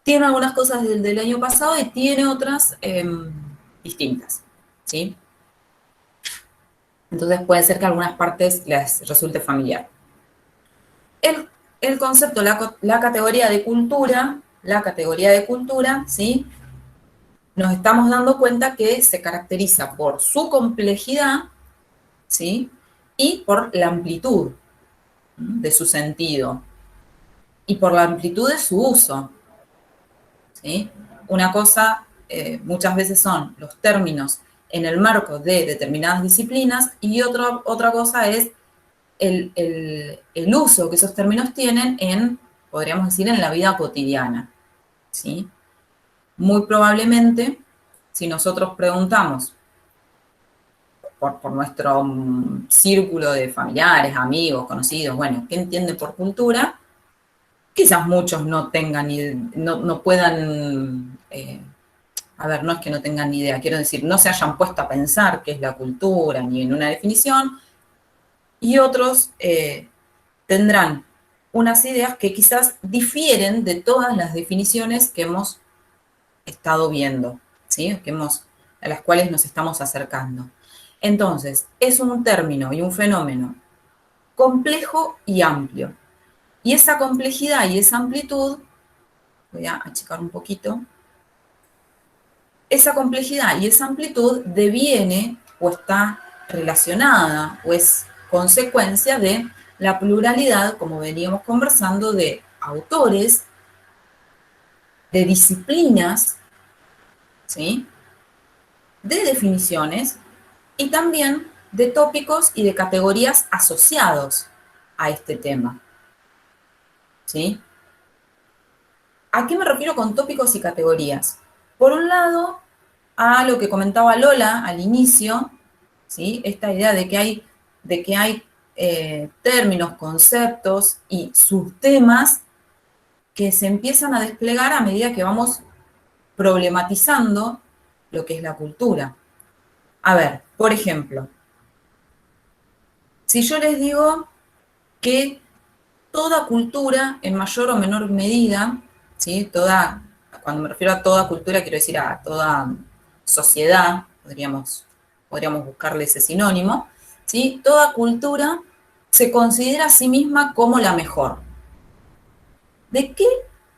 Tiene algunas cosas del año pasado y tiene otras distintas, ¿sí? Entonces puede ser que algunas partes les resulte familiar. El concepto, la categoría de cultura, ¿sí? Nos estamos dando cuenta que se caracteriza por su complejidad, ¿sí? Y por la amplitud de su sentido y por la amplitud de su uso, ¿sí? Una cosa, muchas veces son los términos en el marco de determinadas disciplinas y otra cosa es el uso que esos términos tienen podríamos decir, en la vida cotidiana, ¿sí? Muy probablemente, si nosotros preguntamos por nuestro círculo de familiares, amigos, conocidos, bueno, ¿qué entienden por cultura? Quizás muchos no tengan, no puedan, no es que no tengan ni idea, quiero decir, no se hayan puesto a pensar qué es la cultura, ni en una definición, y otros tendrán unas ideas que quizás difieren de todas las definiciones que hemos estado viendo, ¿sí? A las cuales nos estamos acercando. Entonces, es un término y un fenómeno complejo y amplio. Y esa complejidad y esa amplitud, voy a achicar un poquito, esa complejidad y esa amplitud deviene o está relacionada o es consecuencia de la pluralidad, como veníamos conversando, de autores, de disciplinas, ¿sí? De definiciones y también de tópicos y de categorías asociados a este tema, ¿sí? ¿A qué me refiero con tópicos y categorías? Por un lado, a lo que comentaba Lola al inicio, ¿sí? Esta idea de que hay términos, conceptos y subtemas que se empiezan a desplegar a medida que vamos problematizando lo que es la cultura. A ver, por ejemplo, si yo les digo que toda cultura, en mayor o menor medida, ¿sí? Cuando me refiero a toda cultura, quiero decir a toda sociedad, podríamos buscarle ese sinónimo, ¿sí? Toda cultura se considera a sí misma como la mejor.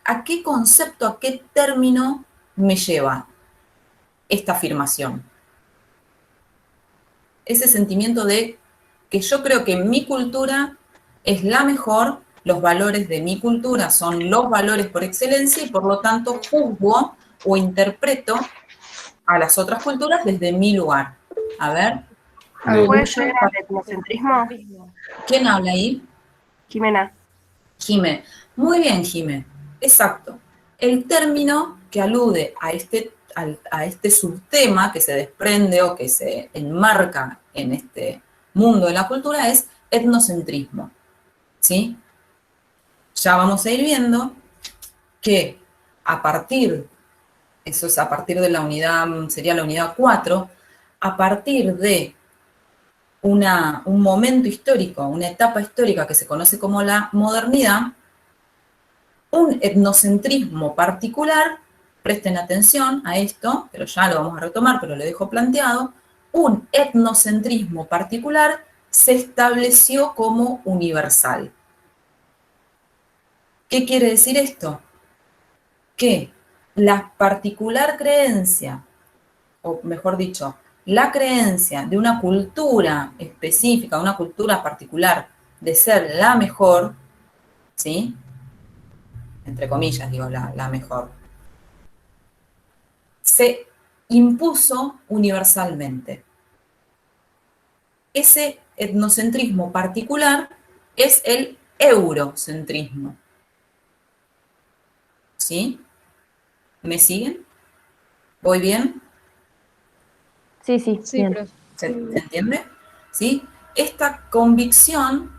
¿A qué concepto, a qué término me lleva esta afirmación? Ese sentimiento de que yo creo que mi cultura es la mejor, los valores de mi cultura son los valores por excelencia y por lo tanto juzgo o interpreto a las otras culturas desde mi lugar. A ver. ¿Puede ser al etnocentrismo? ¿Quién habla ahí? Jimena. Jime. Muy bien, Jime. Exacto. El término que alude a este subtema que se desprende o que se enmarca en este mundo de la cultura es etnocentrismo, ¿sí? Ya vamos a ir viendo que eso es a partir de la unidad, sería la unidad 4, a partir de un momento histórico, una etapa histórica que se conoce como la modernidad, un etnocentrismo particular, presten atención a esto, pero ya lo vamos a retomar, pero lo dejo planteado, un etnocentrismo particular se estableció como universal. ¿Qué quiere decir esto? Que la particular creencia, o mejor dicho, la creencia de una cultura específica, una cultura particular, de ser la mejor, ¿sí? Entre comillas digo la mejor, se impuso universalmente. Ese etnocentrismo particular es el eurocentrismo. ¿Sí? ¿Me siguen? ¿Voy bien? Sí, sí, bien. Profe. ¿Se entiende? ¿Sí? Esta convicción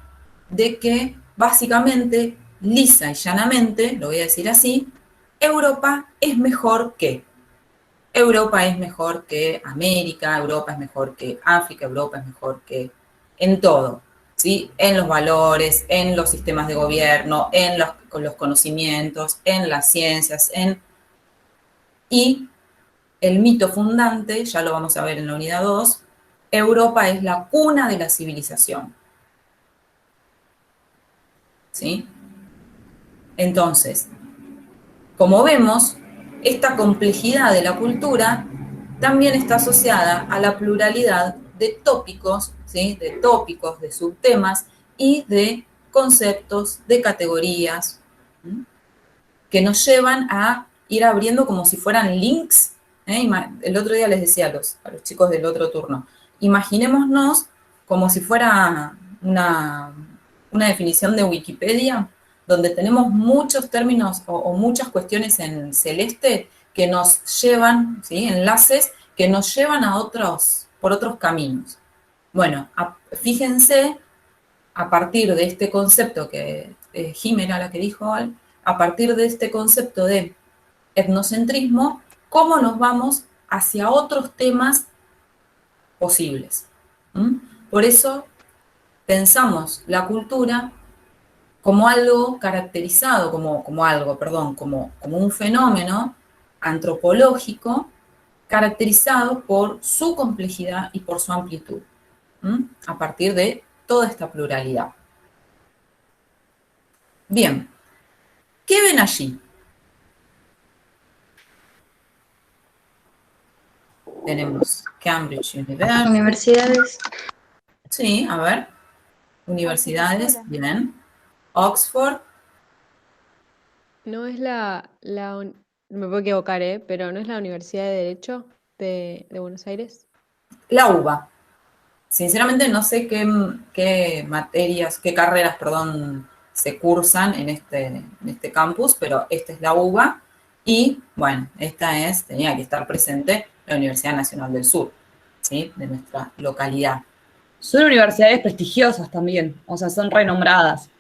de que básicamente, lisa y llanamente, lo voy a decir así, Europa es mejor que. Europa es mejor que América, Europa es mejor que África, Europa es mejor que en todo, ¿sí? En los valores, en los sistemas de gobierno, en los conocimientos, en las ciencias, y el mito fundante, ya lo vamos a ver en la unidad 2, Europa es la cuna de la civilización. ¿Sí? Entonces, como vemos, esta complejidad de la cultura también está asociada a la pluralidad de tópicos, ¿sí? De tópicos, de subtemas y de conceptos, de categorías, ¿sí? Que nos llevan a ir abriendo como si fueran links. El otro día les decía a los chicos del otro turno, imaginémonos como si fuera una definición de Wikipedia, donde tenemos muchos términos o muchas cuestiones en celeste que nos llevan, ¿sí? Enlaces que nos llevan por otros caminos. Bueno, fíjense, a partir de este concepto que Jimena, la que dijo, a partir de este concepto de etnocentrismo, cómo nos vamos hacia otros temas posibles. Por eso pensamos la cultura como algo caracterizado, como un fenómeno antropológico caracterizado por su complejidad y por su amplitud, a partir de toda esta pluralidad. Bien, ¿qué ven allí? Tenemos Cambridge University. Universidades. Sí, a ver. Universidades, bien. Oxford. No es me puedo equivocar, pero no es la Universidad de Derecho de Buenos Aires. La UBA. Sinceramente no sé qué materias, qué carreras, se cursan en este campus, pero esta es la UBA. Y, bueno, tenía que estar presente la Universidad Nacional del Sur, ¿sí? De nuestra localidad. Son universidades prestigiosas también, o sea, son renombradas.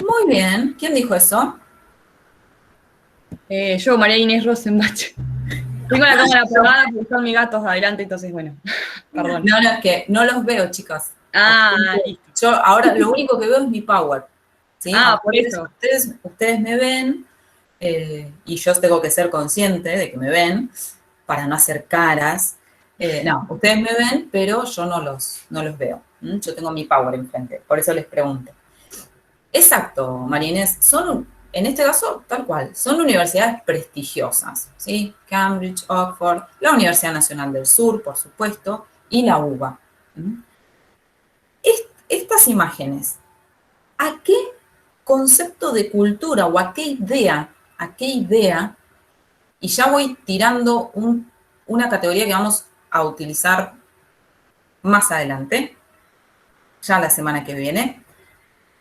Muy bien. ¿Quién dijo eso? Yo, María Inés Rosenbach. Tengo la cámara apagada porque están mis gatos adelante, entonces, bueno, perdón. No, es que no los veo, chicas. Listo. Yo ahora lo único que veo es mi power. ¿Sí? Por eso. Ustedes me ven y yo tengo que ser consciente de que me ven para no hacer caras. No, ustedes me ven, pero yo no los veo. Yo tengo mi power enfrente, por eso les pregunto. Exacto, María Inés, en este caso, tal cual, son universidades prestigiosas, ¿sí? Cambridge, Oxford, la Universidad Nacional del Sur, por supuesto, y la UBA. Estas imágenes, ¿a qué concepto de cultura o a qué idea, y ya voy tirando una categoría que vamos a utilizar más adelante, ya la semana que viene,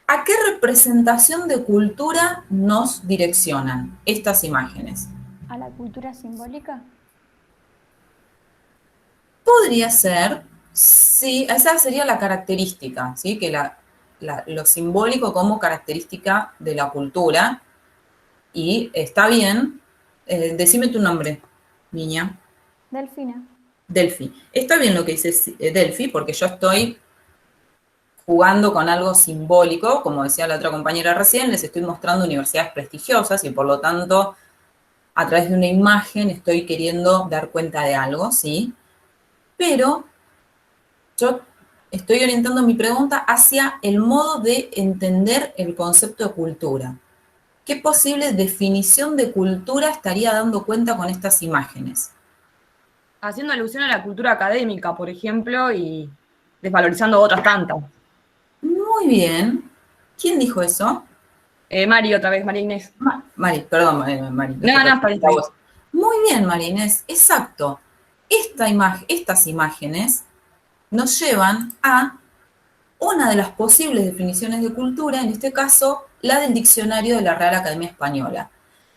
¿a qué representación de cultura nos direccionan estas imágenes? ¿A la cultura simbólica? Podría ser, sí, esa sería la característica, ¿sí? Que lo simbólico como característica de la cultura. Y está bien, decime tu nombre, niña. Delfina. Delphi. Está bien lo que dice Delphi, porque yo estoy jugando con algo simbólico, como decía la otra compañera recién, les estoy mostrando universidades prestigiosas y por lo tanto, a través de una imagen estoy queriendo dar cuenta de algo, ¿sí? Pero yo estoy orientando mi pregunta hacia el modo de entender el concepto de cultura. ¿Qué posible definición de cultura estaría dando cuenta con estas imágenes? Haciendo alusión a la cultura académica, por ejemplo, y desvalorizando otras tantas. Muy bien. ¿Quién dijo eso? Mari, otra vez, María Inés. Mari, perdón, Mari. No, está bien. Muy bien, María Inés, exacto. Estas imágenes nos llevan a una de las posibles definiciones de cultura, en este caso, la del diccionario de la Real Academia Española.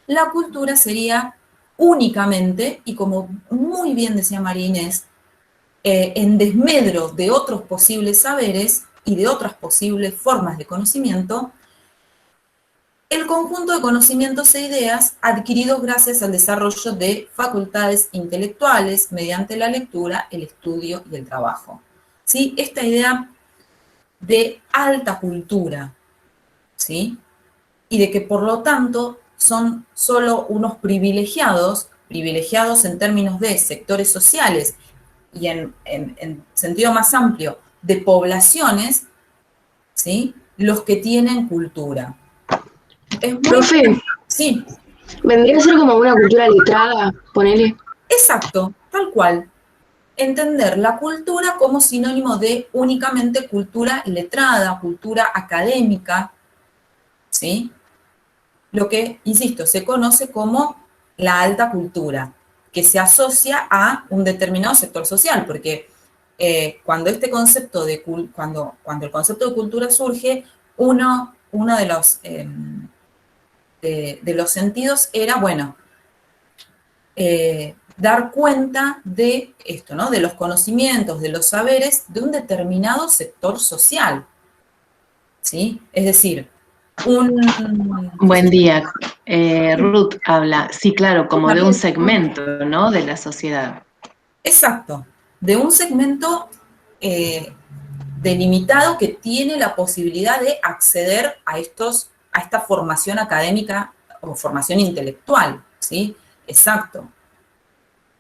La cultura sería únicamente, y como muy bien decía María Inés, en desmedro de otros posibles saberes y de otras posibles formas de conocimiento, el conjunto de conocimientos e ideas adquiridos gracias al desarrollo de facultades intelectuales mediante la lectura, el estudio y el trabajo. ¿Sí? Esta idea de alta cultura, ¿sí? Y de que por lo tanto son solo unos privilegiados en términos de sectores sociales y en sentido más amplio, de poblaciones, ¿sí? Los que tienen cultura. Profe, sí. Vendría a ser como una cultura letrada, ponele. Exacto, tal cual. Entender la cultura como sinónimo de únicamente cultura letrada, cultura académica, ¿sí? Lo que, insisto, se conoce como la alta cultura, que se asocia a un determinado sector social, porque cuando este concepto de cuando el concepto de cultura surge, uno de los sentidos era, bueno, dar cuenta de esto, ¿no? De los conocimientos, de los saberes de un determinado sector social, ¿sí? Es decir, Buen día. Ruth habla, sí, claro, como de un segmento, ¿no? De la sociedad. Exacto, de un segmento delimitado que tiene la posibilidad de acceder a esta formación académica o formación intelectual, ¿sí? Exacto.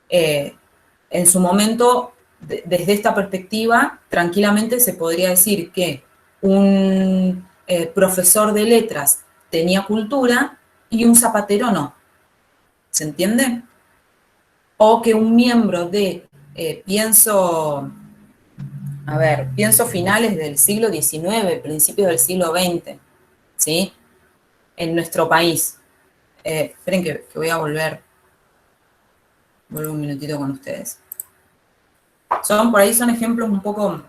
En su momento, desde esta perspectiva, tranquilamente se podría decir que un profesor de letras tenía cultura y un zapatero no. ¿Se entiende? O que un miembro de, pienso finales del siglo XIX, principios del siglo XX, ¿sí? En nuestro país. Esperen que voy a volver. Vuelvo un minutito con ustedes. Por ahí son ejemplos un poco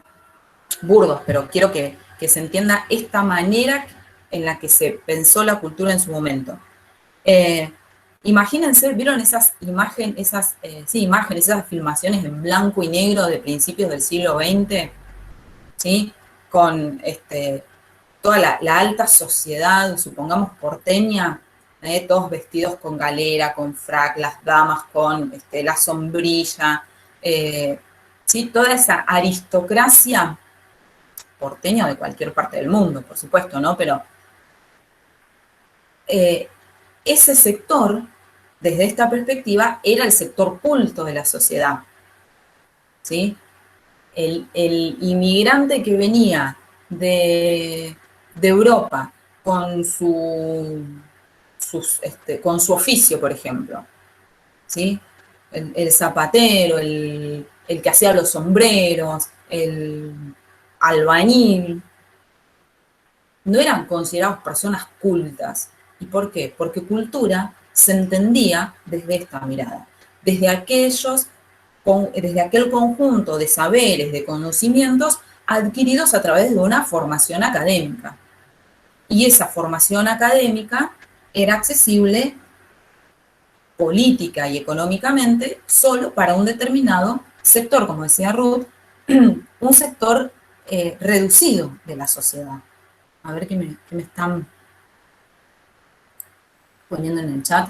burdos, pero quiero que se entienda esta manera en la que se pensó la cultura en su momento. Imagínense, ¿vieron esas imágenes, esas filmaciones en blanco y negro de principios del siglo XX? ¿Sí? Con toda la alta sociedad, supongamos porteña, todos vestidos con galera, con frac, las damas con la sombrilla, ¿sí? Toda esa aristocracia porteña de cualquier parte del mundo, por supuesto, ¿no? Pero ese sector, desde esta perspectiva, era el sector culto de la sociedad, ¿sí? El inmigrante que venía de Europa con su oficio, por ejemplo, ¿sí? El zapatero, el que hacía los sombreros, el albañil, no eran considerados personas cultas. ¿Y por qué? Porque cultura se entendía desde esta mirada, desde aquel conjunto de saberes, de conocimientos adquiridos a través de una formación académica. Y esa formación académica era accesible política y económicamente solo para un determinado sector, como decía Ruth, un sector reducido de la sociedad. A ver qué me están poniendo en el chat.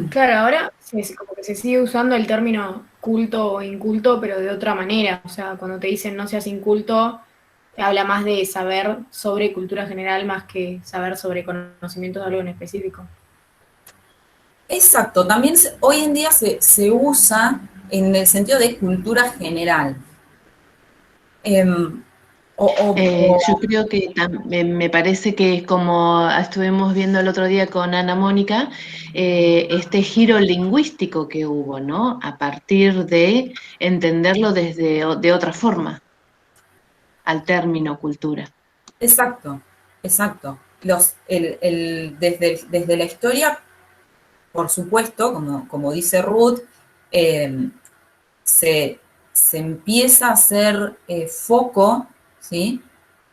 Claro, ahora como que se sigue usando el término culto o inculto, pero de otra manera. O sea, cuando te dicen no seas inculto, te habla más de saber sobre cultura general más que saber sobre conocimientos de algo en específico. Exacto, también hoy en día se usa en el sentido de cultura general. Yo creo que me parece que como estuvimos viendo el otro día con Ana Mónica, este giro lingüístico que hubo, ¿no? A partir de entenderlo de otra forma, al término cultura. Exacto, exacto. Desde la historia, por supuesto, como dice Ruth, se empieza a hacer foco, ¿sí?,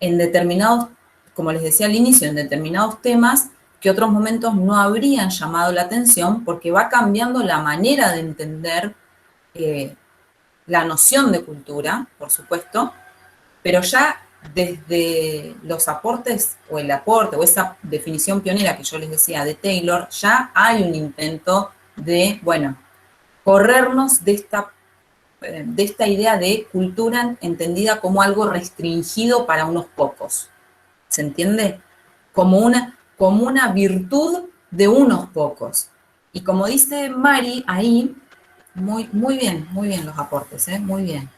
en determinados, como les decía al inicio, en determinados temas que otros momentos no habrían llamado la atención porque va cambiando la manera de entender la noción de cultura, por supuesto, pero ya desde los aportes o el aporte o esa definición pionera que yo les decía de Taylor, ya hay un intento de, bueno, corrernos de esta idea de cultura entendida como algo restringido para unos pocos. ¿Se entiende? Como una virtud de unos pocos. Y como dice Mari ahí, muy bien los aportes, muy bien.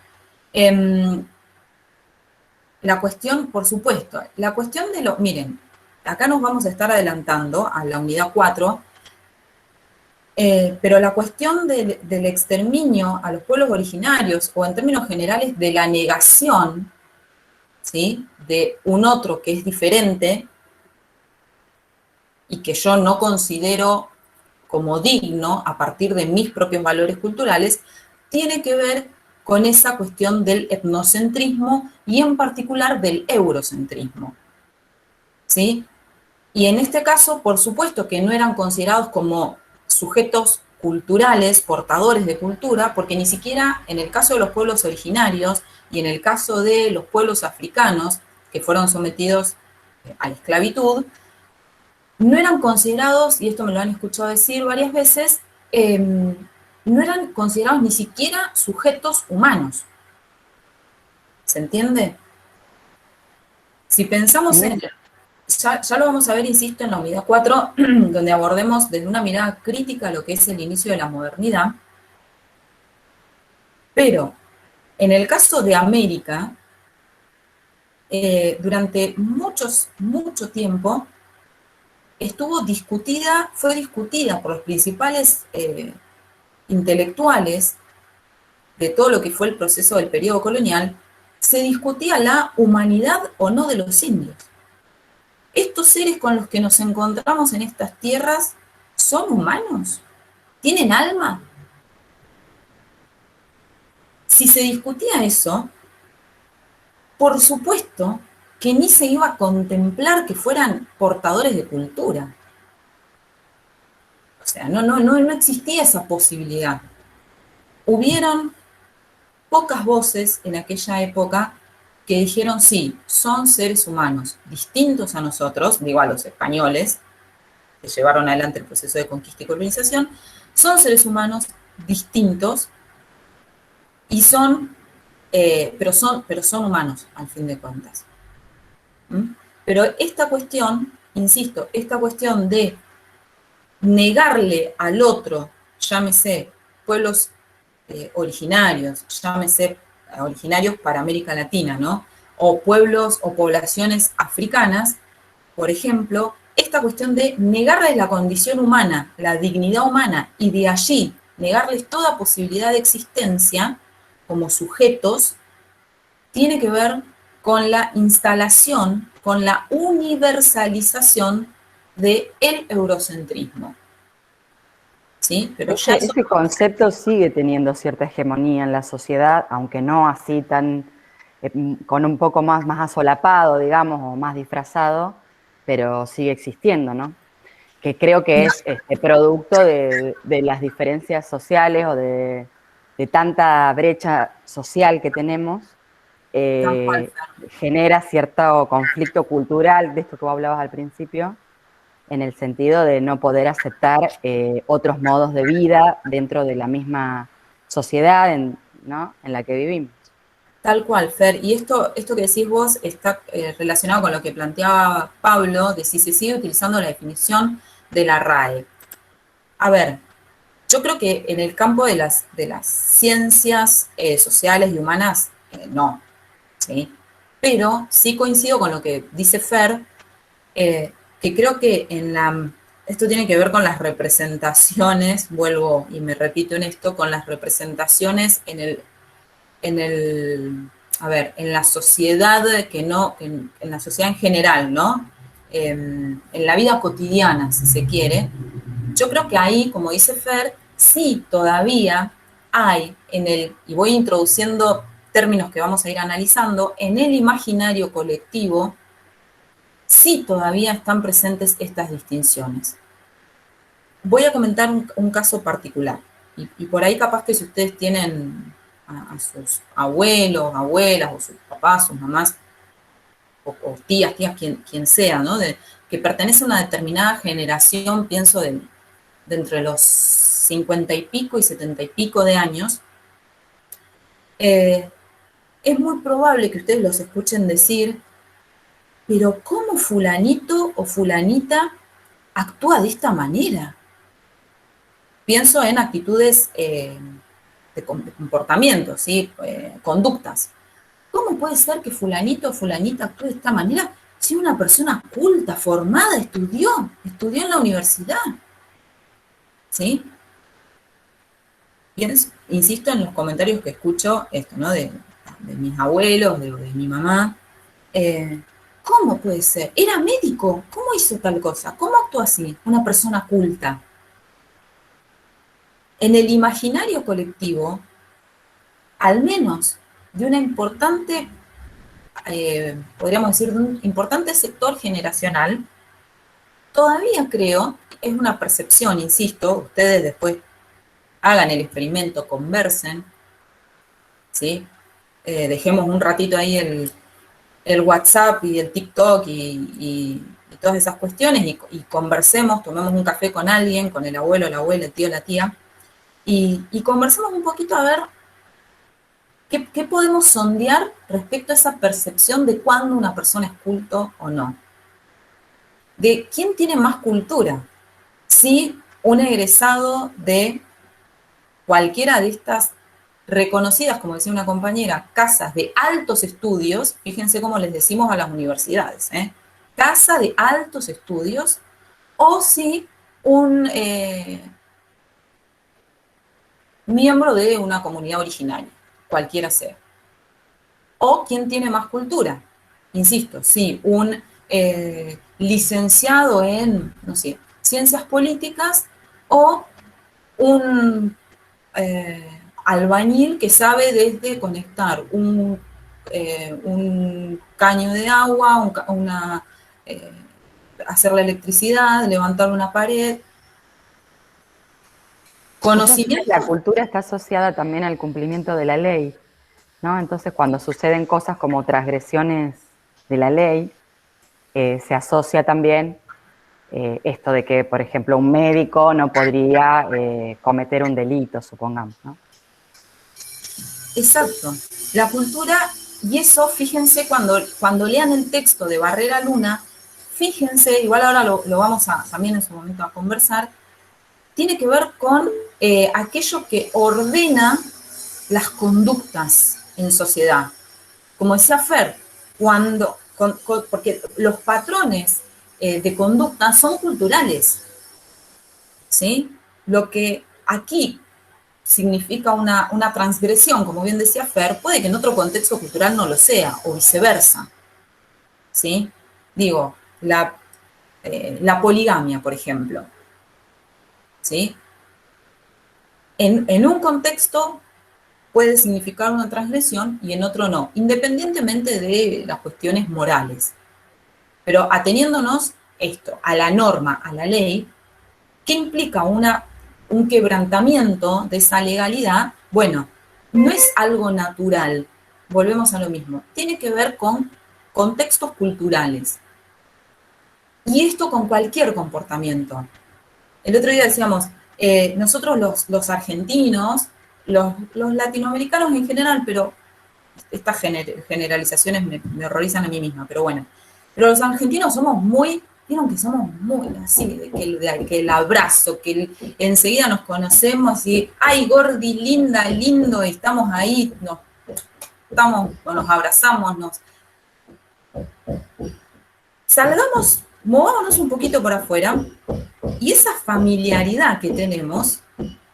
La cuestión, por supuesto, la cuestión de miren, acá nos vamos a estar adelantando a la unidad 4, pero la cuestión del exterminio a los pueblos originarios, o en términos generales de la negación, ¿sí?, de un otro que es diferente y que yo no considero como digno a partir de mis propios valores culturales, tiene que ver con esa cuestión del etnocentrismo y en particular del eurocentrismo, ¿sí? Y en este caso, por supuesto que no eran considerados como sujetos culturales, portadores de cultura, porque ni siquiera en el caso de los pueblos originarios y en el caso de los pueblos africanos que fueron sometidos a la esclavitud, no eran considerados, y esto me lo han escuchado decir varias veces, no eran considerados ni siquiera sujetos humanos. ¿Se entiende? Si pensamos en... Ya lo vamos a ver, insisto, en la unidad 4, donde abordemos desde una mirada crítica lo que es el inicio de la modernidad. Pero, en el caso de América, durante mucho tiempo, fue discutida por los principales intelectuales de todo lo que fue el proceso del periodo colonial, se discutía la humanidad o no de los indios. ¿Estos seres con los que nos encontramos en estas tierras son humanos? ¿Tienen alma? Si se discutía eso, por supuesto que ni se iba a contemplar que fueran portadores de cultura. O sea, no existía esa posibilidad. Hubieron pocas voces en aquella época que dijeron, sí, son seres humanos, distintos a nosotros, digo a los españoles, que llevaron adelante el proceso de conquista y colonización, son seres humanos distintos y pero son humanos, al fin de cuentas. Pero esta cuestión, insisto, esta cuestión de negarle al otro, llámese pueblos originarios, llámese originarios para América Latina, ¿no?, o pueblos o poblaciones africanas, por ejemplo, esta cuestión de negarles la condición humana, la dignidad humana, y de allí negarles toda posibilidad de existencia como sujetos, tiene que ver con la instalación, con la universalización del eurocentrismo. ¿Sí? Pero ya ese concepto sigue teniendo cierta hegemonía en la sociedad, aunque no así tan, con un poco más asolapado, digamos, o más disfrazado, pero sigue existiendo, ¿no? Que creo que es producto de las diferencias sociales o de de tanta brecha social que tenemos, genera cierto conflicto cultural, de esto que vos hablabas al principio, en el sentido de no poder aceptar otros modos de vida dentro de la misma sociedad, ¿no?, en la que vivimos. Tal cual, Fer. Y esto que decís vos está relacionado con lo que planteaba Pablo, de si se sigue utilizando la definición de la RAE. A ver, yo creo que en el campo de las ciencias sociales y humanas, no, ¿sí? Pero sí coincido con lo que dice Fer, que creo que esto tiene que ver con las representaciones, vuelvo y me repito en esto, con las representaciones en la sociedad en la sociedad en general, ¿no? En la vida cotidiana, si se quiere. Yo creo que ahí, como dice Fer, sí todavía hay y voy introduciendo términos que vamos a ir analizando, en el imaginario colectivo, sí todavía están presentes estas distinciones. Voy a comentar un caso particular, y por ahí capaz que si ustedes tienen a sus abuelos, abuelas, o sus papás, sus mamás, o tías, quien sea, ¿no? Que pertenece a una determinada generación, pienso de entre los 50 y pico y 70 y pico de años, es muy probable que ustedes los escuchen decir, pero ¿cómo fulanito o fulanita actúa de esta manera? Pienso en actitudes de comportamiento, ¿sí? Conductas. ¿Cómo puede ser que fulanito o fulanita actúe de esta manera si es una persona culta, formada, estudió en la universidad? ¿Sí? Insisto en los comentarios que escucho esto, ¿no? De mis abuelos, de mi mamá. ¿Cómo puede ser? ¿Era médico? ¿Cómo hizo tal cosa? ¿Cómo actuó así? Una persona culta. En el imaginario colectivo, al menos de una importante, podríamos decir, de un importante sector generacional, todavía creo, es una percepción, insisto, ustedes después hagan el experimento, conversen, ¿sí? Dejemos un ratito ahí el WhatsApp y el TikTok y todas esas cuestiones y conversemos, tomemos un café con alguien, con el abuelo, la abuela, el tío, la tía, y conversemos un poquito a ver qué podemos sondear respecto a esa percepción de cuándo una persona es culto o no. De quién tiene más cultura. Si un egresado de cualquiera de estas reconocidas, como decía una compañera, casas de altos estudios, fíjense cómo les decimos a las universidades, casa de altos estudios, o si un miembro de una comunidad originaria, cualquiera sea. O quién tiene más cultura. Insisto, si un licenciado en, no sé, ciencias políticas o un albañil que sabe desde conectar un caño de agua, hacer la electricidad, levantar una pared. Conocimiento. La cultura está asociada también al cumplimiento de la ley, ¿no? Entonces, cuando suceden cosas como transgresiones de la ley, se asocia también esto de que, por ejemplo, un médico no podría cometer un delito, supongamos, ¿no? Exacto. La cultura, y eso, fíjense, cuando lean el texto de Barrera Luna, fíjense, igual ahora lo vamos también en su momento a conversar, tiene que ver con aquello que ordena las conductas en sociedad. Como decía Fer, porque los patrones de conducta son culturales, ¿sí? Lo que aquí significa una transgresión, como bien decía Fer, puede que en otro contexto cultural no lo sea, o viceversa, ¿sí? Digo, la poligamia, por ejemplo, ¿sí? En un contexto puede significar una transgresión y en otro no, independientemente de las cuestiones morales. Pero ateniéndonos esto, a la norma, a la ley, ¿qué implica una un quebrantamiento de esa legalidad, bueno, no es algo natural, volvemos a lo mismo, tiene que ver con contextos culturales. Y esto con cualquier comportamiento. El otro día decíamos, nosotros los argentinos, los latinoamericanos en general, pero estas generalizaciones me horrorizan a mí misma, pero bueno. Pero los argentinos somos muy, vieron que somos muy así, que el abrazo, que enseguida nos conocemos y, ay, Gordi, linda, lindo, y estamos ahí, nos abrazamos, salgamos, movámonos un poquito por afuera, y esa familiaridad que tenemos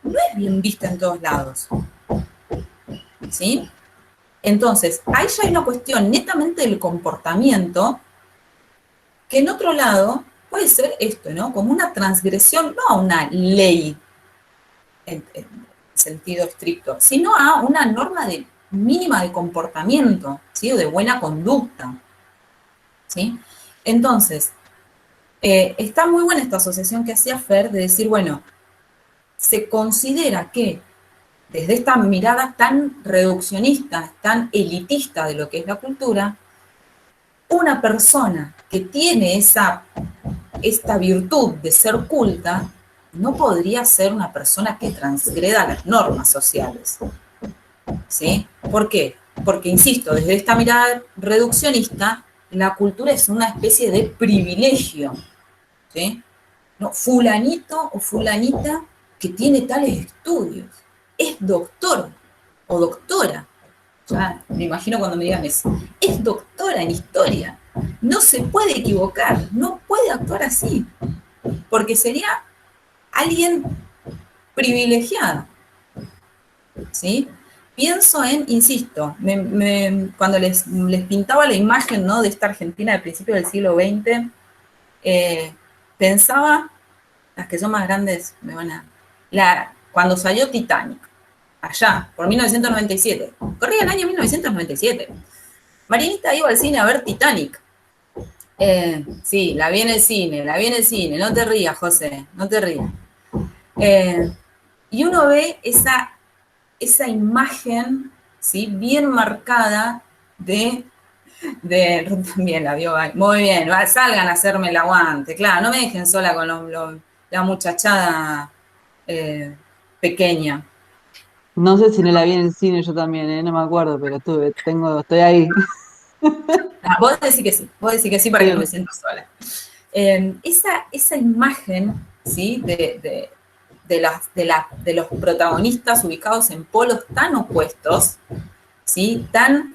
no es bien vista en todos lados. ¿Sí? Entonces, ahí ya hay una cuestión netamente del comportamiento, que en otro lado puede ser esto, ¿no? Como una transgresión, no a una ley en sentido estricto, sino a una norma mínima de comportamiento, ¿sí? O de buena conducta, ¿sí? Entonces, está muy buena esta asociación que hacía Fer de decir, bueno, se considera que desde esta mirada tan reduccionista, tan elitista de lo que es la cultura, una persona que tiene esta virtud de ser culta no podría ser una persona que transgreda las normas sociales. ¿Sí? ¿Por qué? Porque, insisto, desde esta mirada reduccionista, la cultura es una especie de privilegio. ¿Sí? ¿No? Fulanito o fulanita que tiene tales estudios es doctor o doctora. Ya me imagino cuando me digan eso. Es doctora en historia. No se puede equivocar, no puede actuar así, porque sería alguien privilegiado. ¿Sí? Pienso en, insisto, cuando les pintaba la imagen, ¿no?, de esta Argentina del principio del siglo XX, pensaba, las que son más grandes me van a... cuando salió Titanic, allá, por 1997, corría el año 1997, Marinita iba al cine a ver Titanic. Sí, la vi en el cine, no te rías, José, no te rías. Y uno ve esa imagen, ¿sí?, bien marcada de también la vio, muy bien, salgan a hacerme el aguante, claro, no me dejen sola con la muchachada pequeña. No sé si no la vi en el cine yo también, no me acuerdo, pero estoy ahí. Vos decís que sí para que no me sienta sola. Esa imagen, ¿sí?, de los protagonistas ubicados en polos tan opuestos, ¿sí?, tan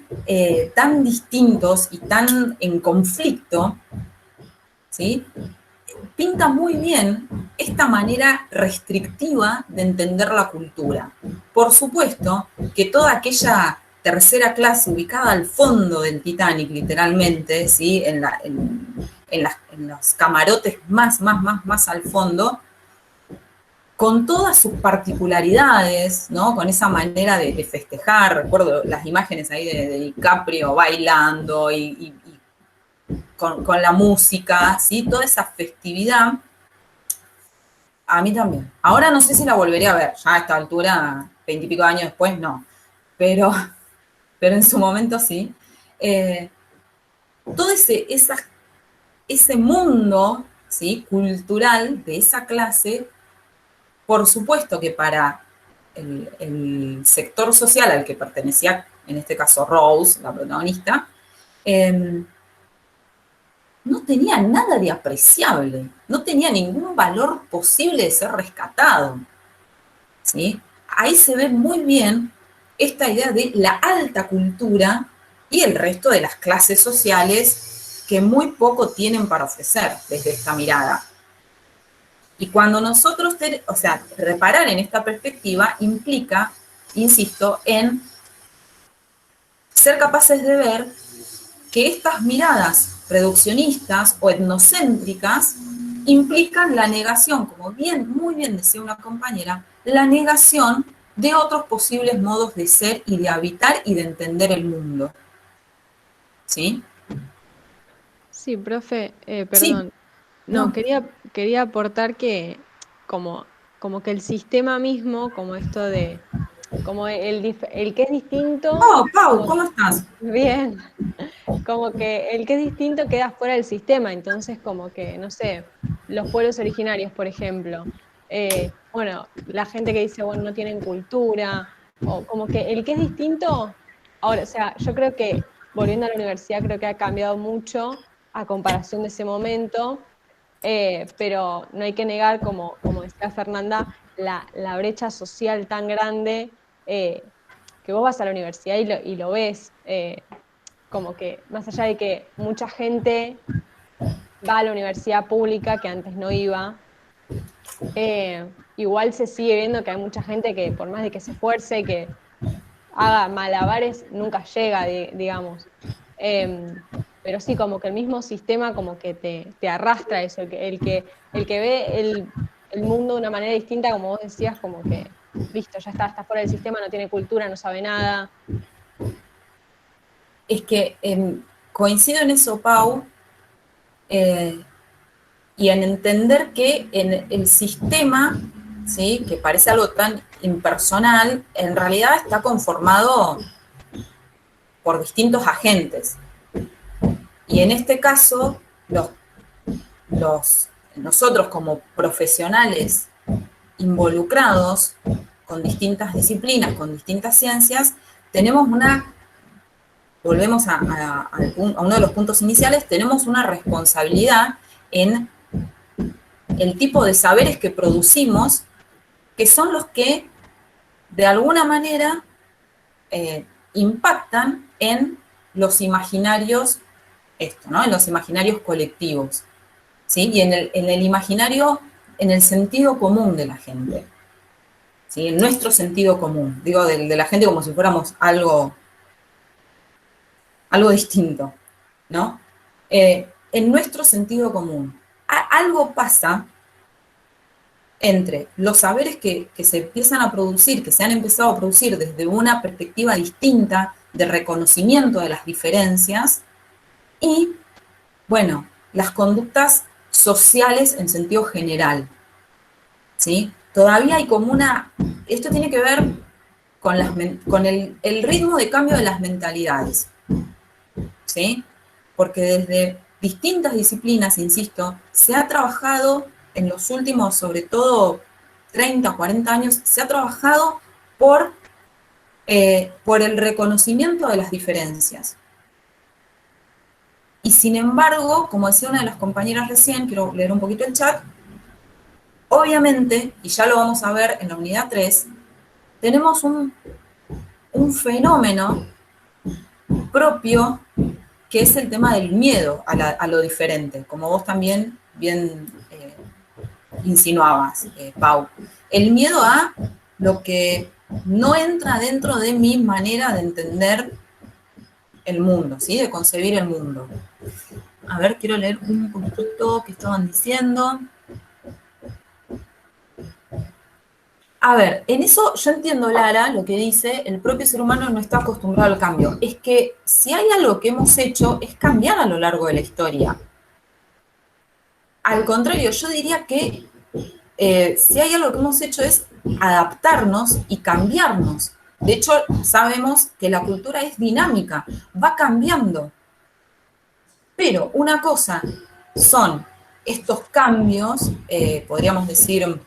distintos y tan en conflicto, ¿sí?, pinta muy bien esta manera restrictiva de entender la cultura. Por supuesto que toda aquella tercera clase ubicada al fondo del Titanic, literalmente, ¿sí?, en los camarotes más al fondo, con todas sus particularidades, ¿no?, con esa manera de festejar. Recuerdo las imágenes ahí de DiCaprio bailando y con la música, ¿sí?, toda esa festividad. A mí también. Ahora no sé si la volveré a ver, ya a esta altura, 20 y pico de años después, no. Pero en su momento sí. Todo ese mundo, ¿sí?, cultural de esa clase, por supuesto que para el sector social al que pertenecía, en este caso Rose, la protagonista, no tenía nada de apreciable, no tenía ningún valor posible de ser rescatado. ¿Sí? Ahí se ve muy bien esta idea de la alta cultura y el resto de las clases sociales que muy poco tienen para ofrecer desde esta mirada. Y cuando nosotros, reparar en esta perspectiva implica, insisto, en ser capaces de ver que estas miradas reduccionistas o etnocéntricas implican la negación, como muy bien decía una compañera, la negación de otros posibles modos de ser y de habitar y de entender el mundo. ¿Sí? Sí, profe, perdón. Sí. No. Quería aportar que como como que el sistema mismo, como esto de, como el que es distinto. Oh, Pau, ¿cómo estás? Bien. Como que el que es distinto queda fuera del sistema, entonces como que, no sé, los pueblos originarios, por ejemplo, bueno, la gente que dice, bueno, no tienen cultura, o como que el que es distinto, ahora, o sea, yo creo que, volviendo a la universidad, creo que ha cambiado mucho a comparación de ese momento, pero no hay que negar, como decía Fernanda, la brecha social tan grande, que vos vas a la universidad y lo ves. Como que más allá de que mucha gente va a la universidad pública que antes no iba, igual se sigue viendo que hay mucha gente que por más de que se esfuerce, que haga malabares, nunca llega, digamos. Pero sí, como que el mismo sistema como que te arrastra eso, el que ve el mundo de una manera distinta, como vos decías, como que, listo, ya está fuera del sistema, no tiene cultura, no sabe nada. Es que coincido en eso, Pau, y en entender que en el sistema, ¿sí?, que parece algo tan impersonal, en realidad está conformado por distintos agentes. Y en este caso, nosotros como profesionales involucrados con distintas disciplinas, con distintas ciencias, tenemos volvemos a uno de los puntos iniciales, tenemos una responsabilidad en el tipo de saberes que producimos, que son los que de alguna manera impactan en los imaginarios, ¿no?, en los imaginarios colectivos, ¿sí? Y en el imaginario, en el sentido común de la gente, ¿sí? En nuestro sentido común, digo, de la gente como si fuéramos algo distinto, ¿no? En nuestro sentido común. Algo pasa entre los saberes que se empiezan a producir, que se han empezado a producir desde una perspectiva distinta de reconocimiento de las diferencias y, bueno, las conductas sociales en sentido general, ¿sí? Todavía hay como esto tiene que ver con el ritmo de cambio de las mentalidades, ¿sí? Porque desde distintas disciplinas, insisto, se ha trabajado en los últimos, sobre todo 30 o 40 años, se ha trabajado por el reconocimiento de las diferencias. Y sin embargo, como decía una de las compañeras recién, quiero leer un poquito el chat, obviamente, y ya lo vamos a ver en la unidad 3, tenemos un fenómeno propio que es el tema del miedo a lo diferente, como vos también bien insinuabas, Pau. El miedo a lo que no entra dentro de mi manera de entender el mundo, ¿sí?, de concebir el mundo. A ver, quiero leer un poquito que estaban diciendo. A ver, en eso yo entiendo, Lara, lo que dice, el propio ser humano no está acostumbrado al cambio. Es que si hay algo que hemos hecho es cambiar a lo largo de la historia. Al contrario, yo diría que si hay algo que hemos hecho es adaptarnos y cambiarnos. De hecho, sabemos que la cultura es dinámica, va cambiando. Pero una cosa son estos cambios, podríamos decir,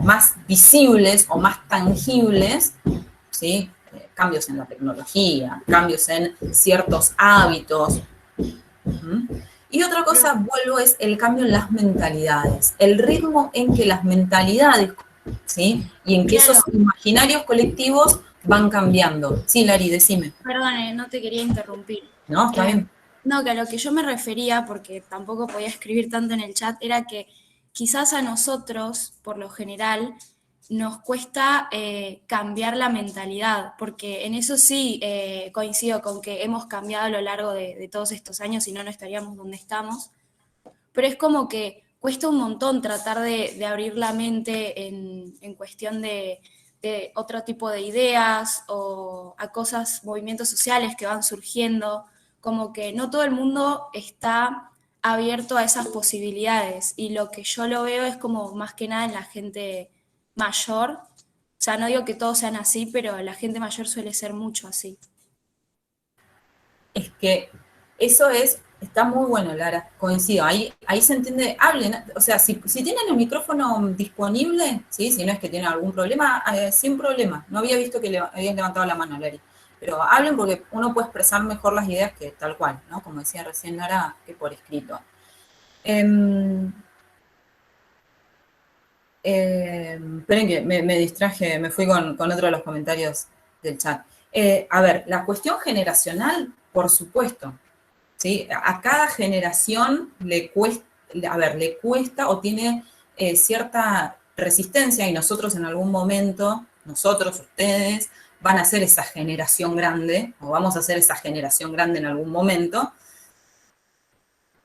más visibles o más tangibles, ¿sí? Cambios en la tecnología, cambios en ciertos hábitos. Y otra cosa, vuelvo, es el cambio en las mentalidades, el ritmo en que las mentalidades, ¿sí?, y en que esos imaginarios colectivos van cambiando. Sí, Lari, decime. Perdone, no te quería interrumpir. No, está bien. No, que a lo que yo me refería, porque tampoco podía escribir tanto en el chat, era que quizás a nosotros, por lo general, nos cuesta cambiar la mentalidad, porque en eso sí coincido con que hemos cambiado a lo largo de todos estos años, si no, no estaríamos donde estamos, pero es como que cuesta un montón tratar de abrir la mente en cuestión de otro tipo de ideas o a cosas, movimientos sociales que van surgiendo, como que no todo el mundo está abierto a esas posibilidades. Y lo que yo lo veo es como más que nada en la gente mayor. O sea, no digo que todos sean así, pero la gente mayor suele ser mucho así. Es que eso está muy bueno, Lara, coincido, ahí se entiende, hablen, o sea, si tienen el micrófono disponible, ¿sí? Si no es que tienen algún problema, sin problema, no había visto que habían levantado la mano, Lari, pero hablen porque uno puede expresar mejor las ideas que tal cual, ¿no? Como decía recién Lara, que por escrito. Esperen que me distraje, me fui con otro de los comentarios del chat. A ver, la cuestión generacional, por supuesto, ¿sí? A cada generación le cuesta o tiene cierta resistencia y nosotros en algún momento, ustedes, van a ser esa generación grande o vamos a ser esa generación grande en algún momento.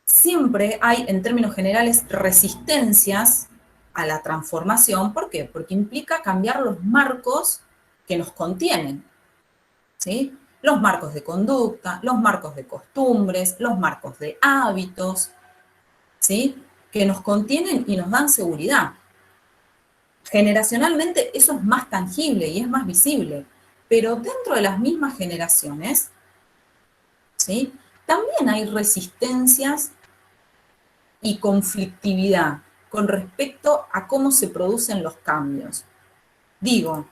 Siempre hay, en términos generales, resistencias a la transformación. ¿Por qué? Porque implica cambiar los marcos que nos contienen, ¿sí? Los marcos de conducta, los marcos de costumbres, los marcos de hábitos, ¿sí? Que nos contienen y nos dan seguridad. Generacionalmente eso es más tangible y es más visible, pero dentro de las mismas generaciones, ¿sí? También hay resistencias y conflictividad con respecto a cómo se producen los cambios. Digo,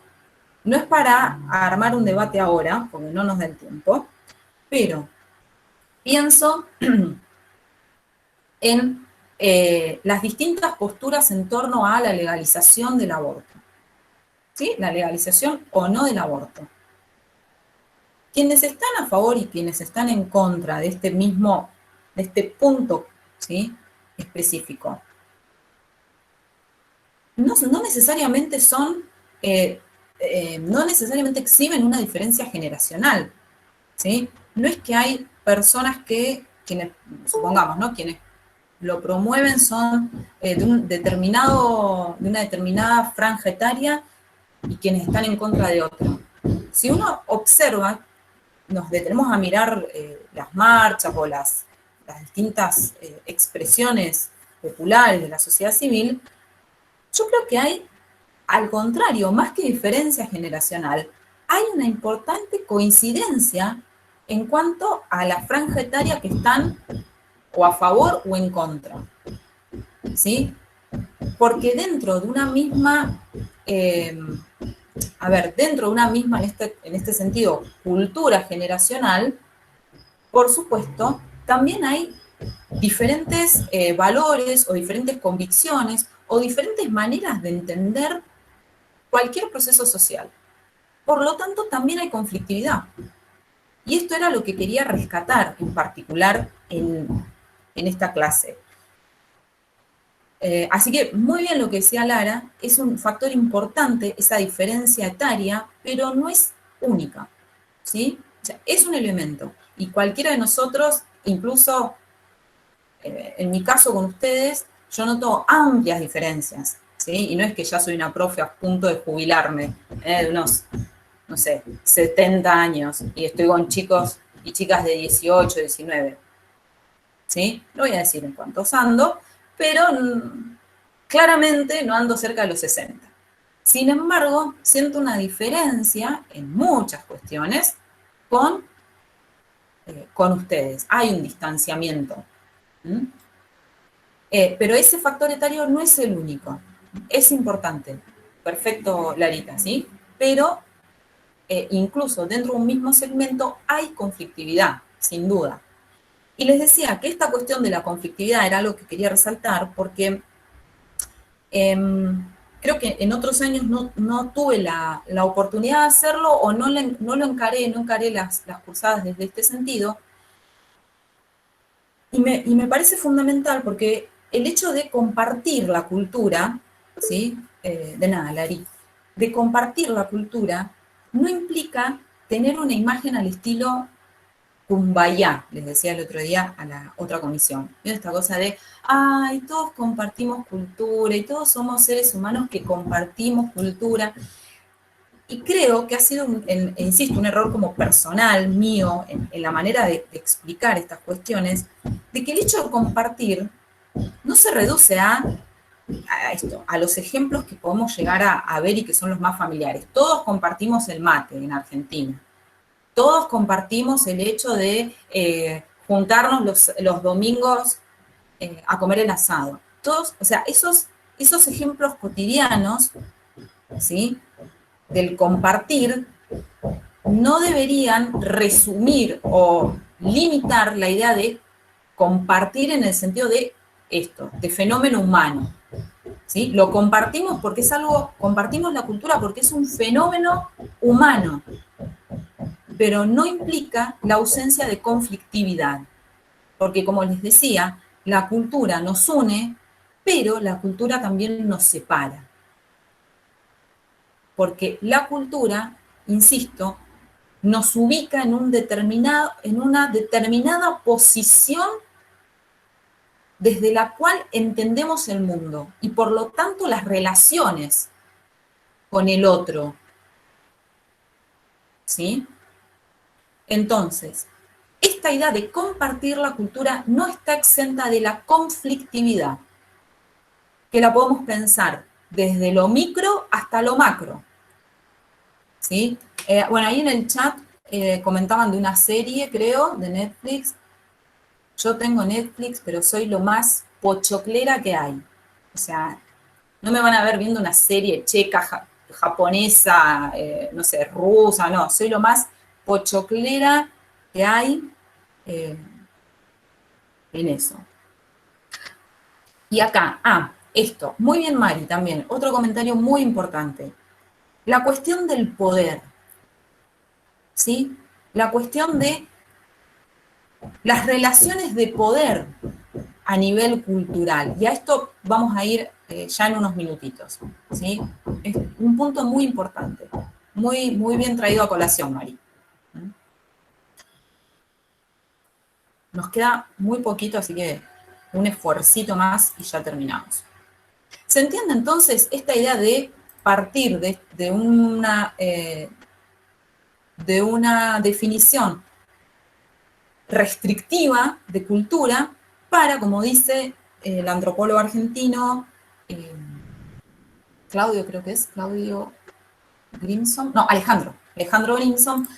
no es para armar un debate ahora, porque no nos da el tiempo, pero pienso en las distintas posturas en torno a la legalización del aborto. ¿Sí? La legalización o no del aborto. Quienes están a favor y quienes están en contra de este punto, ¿sí? Específico, no necesariamente no necesariamente exhiben una diferencia generacional, ¿sí? No es que hay personas quienes, supongamos, ¿no? Quienes lo promueven son de una determinada franja etaria y quienes están en contra de otra. Si uno observa, nos detenemos a mirar las marchas o las distintas expresiones populares de la sociedad civil, yo creo que hay, al contrario, más que diferencia generacional, hay una importante coincidencia en cuanto a la franja etaria que están o a favor o en contra, ¿sí? Porque dentro de una misma, en este sentido, cultura generacional, por supuesto, también hay diferentes valores o diferentes convicciones o diferentes maneras de entender cualquier proceso social. Por lo tanto, también hay conflictividad. Y esto era lo que quería rescatar en particular en esta clase. Así que muy bien lo que decía Lara, es un factor importante esa diferencia etaria, pero no es única, ¿sí? O sea, es un elemento. Y cualquiera de nosotros, incluso en mi caso con ustedes, yo noto amplias diferencias, ¿sí? Y no es que ya soy una profe a punto de jubilarme, de unos, no sé, 70 años, y estoy con chicos y chicas de 18, 19, ¿sí? No voy a decir en cuántos ando, pero claramente no ando cerca de los 60. Sin embargo, siento una diferencia en muchas cuestiones con ustedes. Hay un distanciamiento. Pero ese factor etario no es el único. Es importante. Perfecto, Larita, ¿sí? Pero incluso dentro de un mismo segmento hay conflictividad, sin duda. Y les decía que esta cuestión de la conflictividad era algo que quería resaltar porque creo que en otros años no tuve la oportunidad de hacerlo o no lo encaré, las cursadas desde este sentido. Y me parece fundamental porque el hecho de compartir la cultura, ¿sí? De nada, Lari, de compartir la cultura no implica tener una imagen al estilo Kumbaya, les decía el otro día a la otra comisión. ¿Vieron esta cosa de, ay, todos compartimos cultura y todos somos seres humanos que compartimos cultura? Y creo que ha sido, insisto, un error como personal mío en la manera de explicar estas cuestiones, de que el hecho de compartir no se reduce a los ejemplos que podemos llegar a ver y que son los más familiares. Todos compartimos el mate en Argentina. Todos compartimos el hecho de juntarnos los domingos a comer el asado. Todos, o sea, esos ejemplos cotidianos, ¿sí?, del compartir, no deberían resumir o limitar la idea de compartir en el sentido de esto, de fenómeno humano. ¿Sí? Lo compartimos porque es algo, compartimos la cultura porque es un fenómeno humano, pero no implica la ausencia de conflictividad. Porque, como les decía, la cultura nos une, pero la cultura también nos separa. Porque la cultura, insisto, nos ubica en una determinada posición desde la cual entendemos el mundo y por lo tanto las relaciones con el otro. ¿Sí? Entonces, esta idea de compartir la cultura no está exenta de la conflictividad, que la podemos pensar desde lo micro hasta lo macro. ¿Sí? Bueno, ahí en el chat comentaban de una serie, creo, de Netflix. Yo tengo Netflix, pero soy lo más pochoclera que hay. O sea, no me van a ver viendo una serie checa, japonesa, no sé, rusa, no. Soy lo más pochoclera que hay en eso. Y acá, esto, muy bien Mari también, otro comentario muy importante. La cuestión del poder, ¿sí? La cuestión de las relaciones de poder a nivel cultural. Y a esto vamos a ir ya en unos minutitos, ¿sí? Es un punto muy importante, muy, muy bien traído a colación, Mari. Nos queda muy poquito, así que un esfuercito más y ya terminamos. ¿Se entiende entonces esta idea de partir de una definición restrictiva de cultura para, como dice el antropólogo argentino, Claudio, creo que es, Claudio Grimson, no, Alejandro Grimson,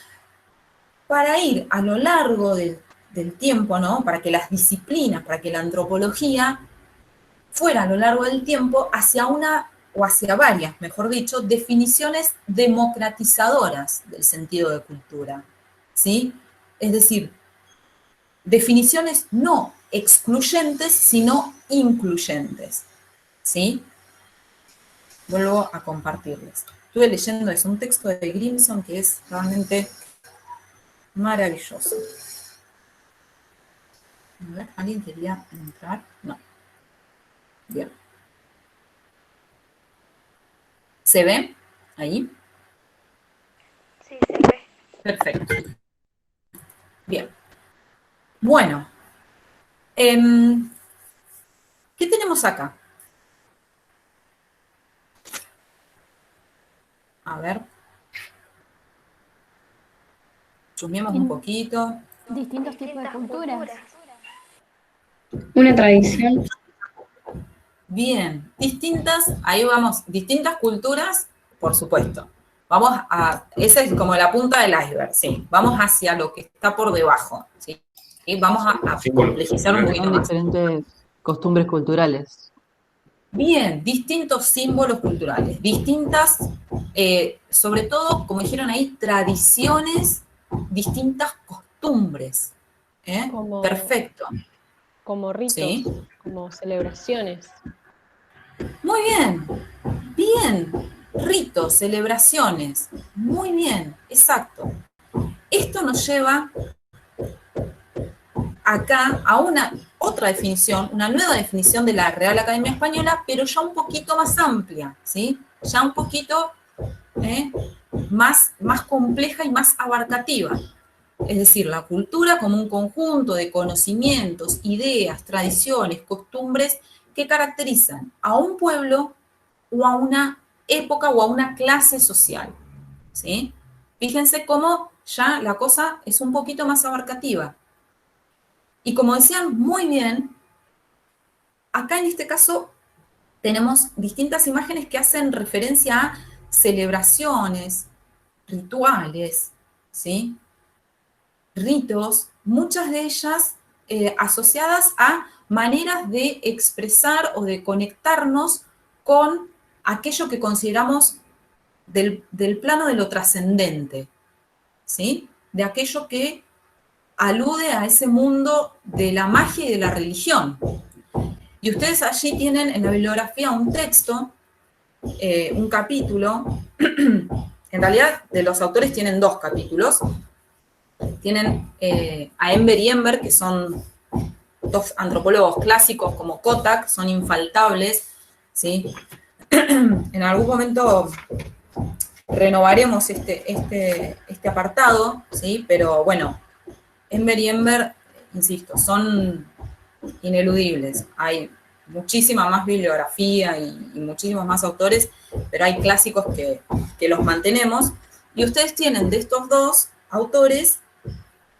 para ir a lo largo del tiempo, ¿no? Para que las disciplinas, para que la antropología fuera a lo largo del tiempo hacia una, o hacia varias, mejor dicho, definiciones democratizadoras del sentido de cultura, ¿sí? Es decir, definiciones no excluyentes, sino incluyentes, ¿sí? Vuelvo a compartirles. Estuve leyendo eso, un texto de Grimson que es realmente maravilloso. A ver, ¿alguien quería entrar? No. Bien. ¿Se ve? Ahí. Sí, se ve. Perfecto. Bien. Bueno. ¿Qué tenemos acá? A ver. Chusmeemos un poquito. Distintos tipos de culturas. Una tradición. Bien, ahí vamos, distintas culturas, por supuesto. Esa es como la punta del iceberg, sí. Vamos hacia lo que está por debajo, ¿sí? Y vamos a complejizar un poquito más. Diferentes costumbres culturales. Bien, distintos símbolos culturales, distintas, sobre todo, como dijeron ahí, tradiciones, distintas costumbres. Perfecto. Como ritos, ¿sí? como celebraciones. Muy bien, bien, ritos, celebraciones, muy bien, exacto. Esto nos lleva acá a otra definición, una nueva definición de la Real Academia Española, pero ya un poquito más amplia, ¿sí? Ya un poquito más compleja y más abarcativa. Es decir, la cultura como un conjunto de conocimientos, ideas, tradiciones, costumbres que caracterizan a un pueblo o a una época o a una clase social. ¿sí? Fíjense cómo ya la cosa es un poquito más abarcativa. Y como decían muy bien, acá en este caso tenemos distintas imágenes que hacen referencia a celebraciones, rituales, ¿sí? Ritos, muchas de ellas asociadas a maneras de expresar o de conectarnos con aquello que consideramos del plano de lo trascendente, ¿sí? De aquello que alude a ese mundo de la magia y de la religión. Y ustedes allí tienen en la bibliografía un texto, un capítulo, en realidad de los autores tienen 2 capítulos, tienen a Enver y Ember, que son 2 antropólogos clásicos como Kotak, son infaltables, ¿sí? En algún momento renovaremos este apartado, ¿sí? Pero bueno, Enver y Ember, insisto, son ineludibles. Hay muchísima más bibliografía y muchísimos más autores, pero hay clásicos que los mantenemos. Y ustedes tienen de estos 2 autores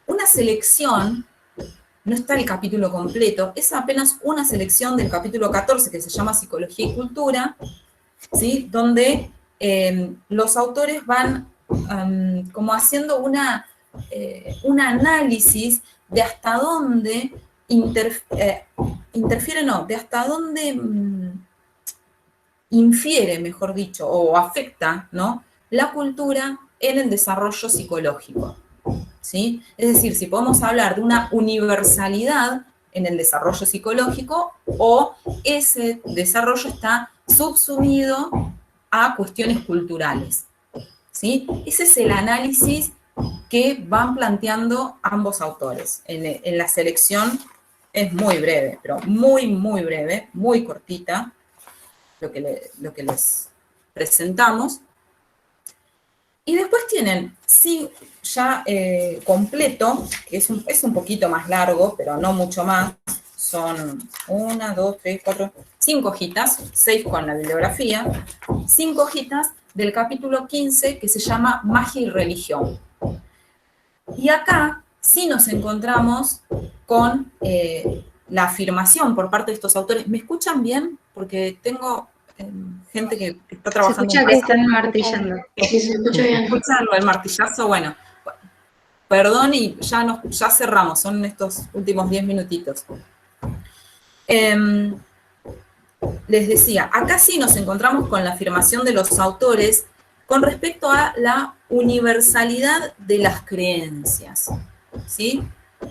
una selección, no está el capítulo completo, es apenas una selección del capítulo 14 que se llama Psicología y Cultura, ¿sí? Donde los autores van como haciendo un análisis de hasta dónde de hasta dónde infiere, mejor dicho, o afecta, ¿no?, la cultura en el desarrollo psicológico, ¿sí? Es decir, si podemos hablar de una universalidad en el desarrollo psicológico o ese desarrollo está subsumido a cuestiones culturales, ¿sí? Ese es el análisis que van planteando ambos autores. En la selección es muy breve, pero muy, muy breve, muy cortita, lo que les presentamos. Y después tienen, sí, ya completo, que es un poquito más largo, pero no mucho más. Son 1, 2, 3, 4, 5 hojitas, 6 con la bibliografía, 5 hojitas del capítulo 15 que se llama Magia y Religión. Y acá sí nos encontramos con la afirmación por parte de estos autores. ¿Me escuchan bien? Porque tengo gente que está trabajando. Se escucha que están martillando. Sí, se escucha bien. ¿Se escucha el martillazo? Bueno, perdón y ya cerramos, son estos últimos 10 minutitos. Les decía, acá sí nos encontramos con la afirmación de los autores con respecto a la universalidad de las creencias, ¿sí?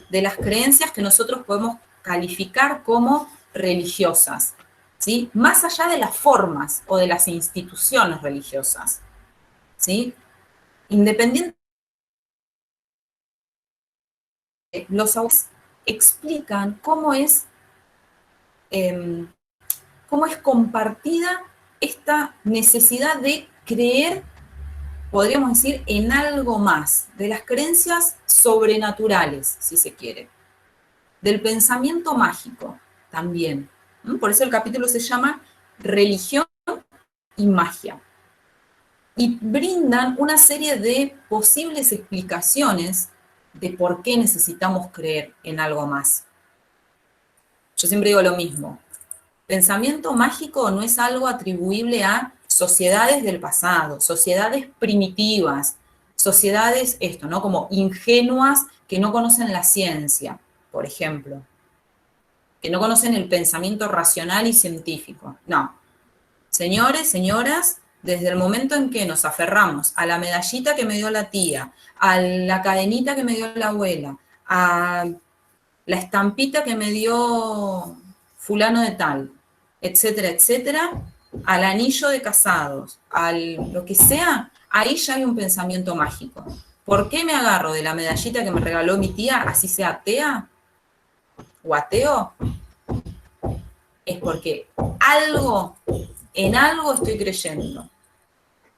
De las creencias que nosotros podemos calificar como religiosas, ¿sí? Más allá de las formas o de las instituciones religiosas, ¿sí? Independientemente, los autores explican cómo es compartida esta necesidad de creer, podríamos decir, en algo más, de las creencias sobrenaturales, si se quiere, del pensamiento mágico también. Por eso el capítulo se llama Religión y Magia. Y brindan una serie de posibles explicaciones de por qué necesitamos creer en algo más. Yo siempre digo lo mismo. Pensamiento mágico no es algo atribuible a sociedades del pasado, sociedades primitivas, sociedades, ¿no?, como ingenuas que no conocen la ciencia, por ejemplo, que no conocen el pensamiento racional y científico. No. Señores, señoras, desde el momento en que nos aferramos a la medallita que me dio la tía, a la cadenita que me dio la abuela, a la estampita que me dio fulano de tal, etcétera, etcétera, al anillo de casados, lo que sea, ahí ya hay un pensamiento mágico. ¿Por qué me agarro de la medallita que me regaló mi tía, así sea atea o ateo? Es porque en algo estoy creyendo.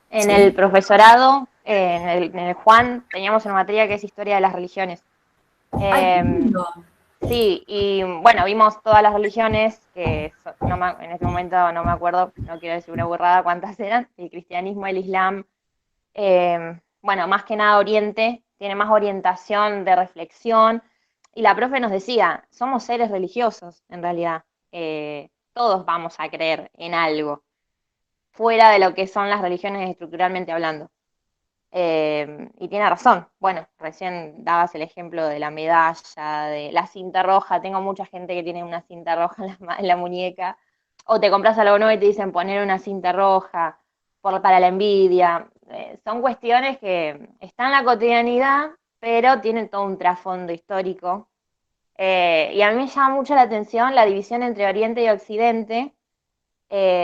En ¿Sí? el profesorado, en el Juan, teníamos una materia que es Historia de las Religiones. ¡Ay, qué lindo! Sí, y bueno, vimos todas las religiones, que en este momento no me acuerdo, no quiero decir una burrada cuántas eran, el cristianismo, el islam, Bueno, más que nada Oriente, tiene más orientación de reflexión, y la profe nos decía, somos seres religiosos, en realidad. Todos vamos a creer en algo, fuera de lo que son las religiones estructuralmente hablando. Y tiene razón. Bueno, recién dabas el ejemplo de la medalla, de la cinta roja. Tengo mucha gente que tiene una cinta roja en la muñeca. O te compras algo nuevo y te dicen poner una cinta roja para la envidia. Son cuestiones que están en la cotidianidad, pero tienen todo un trasfondo histórico. Y a mí me llama mucho la atención la división entre Oriente y Occidente.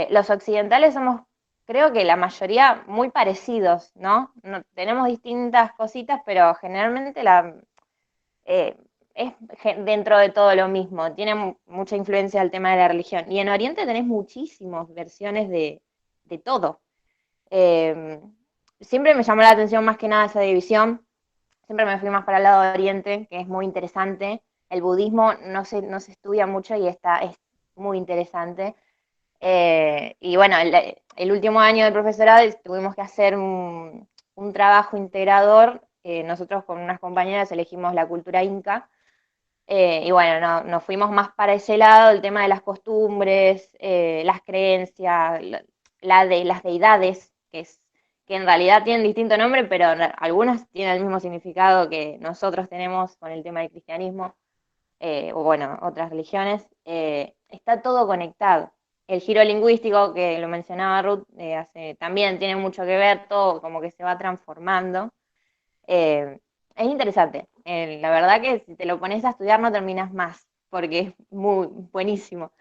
Los occidentales somos, creo que la mayoría, muy parecidos, ¿no? Tenemos distintas cositas, pero generalmente es dentro de todo lo mismo. Tiene mucha influencia el tema de la religión. Y en Oriente tenés muchísimas versiones de todo. Siempre me llamó la atención más que nada esa división. Siempre me fui más para el lado de Oriente, que es muy interesante. El budismo no se estudia mucho y es muy interesante. Y bueno, el último año de profesorado tuvimos que hacer un trabajo integrador. Nosotros con unas compañeras elegimos la cultura inca. Y bueno, nos fuimos más para ese lado, el tema de las costumbres, las creencias, las deidades, que en realidad tienen distinto nombre, pero algunas tienen el mismo significado que nosotros tenemos con el tema del cristianismo, o bueno, otras religiones. Está todo conectado. El giro lingüístico, que lo mencionaba Ruth, también tiene mucho que ver, todo como que se va transformando. Es interesante. La verdad que si te lo pones a estudiar no terminas más, porque es muy buenísimo.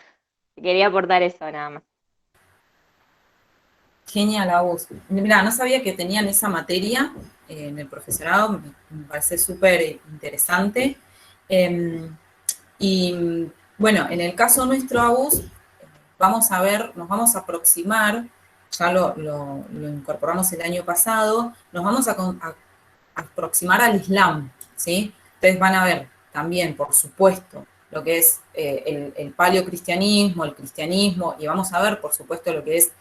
Quería aportar eso nada más. Genial, Agus. Mira, no sabía que tenían esa materia en el profesorado, me parece súper interesante. Y bueno, en el caso nuestro, Agus, vamos a ver, nos vamos a aproximar, ya lo incorporamos el año pasado, nos vamos a aproximar al Islam, ¿sí? Ustedes van a ver también, por supuesto, lo que es el paleocristianismo, el cristianismo, y vamos a ver, por supuesto, lo que es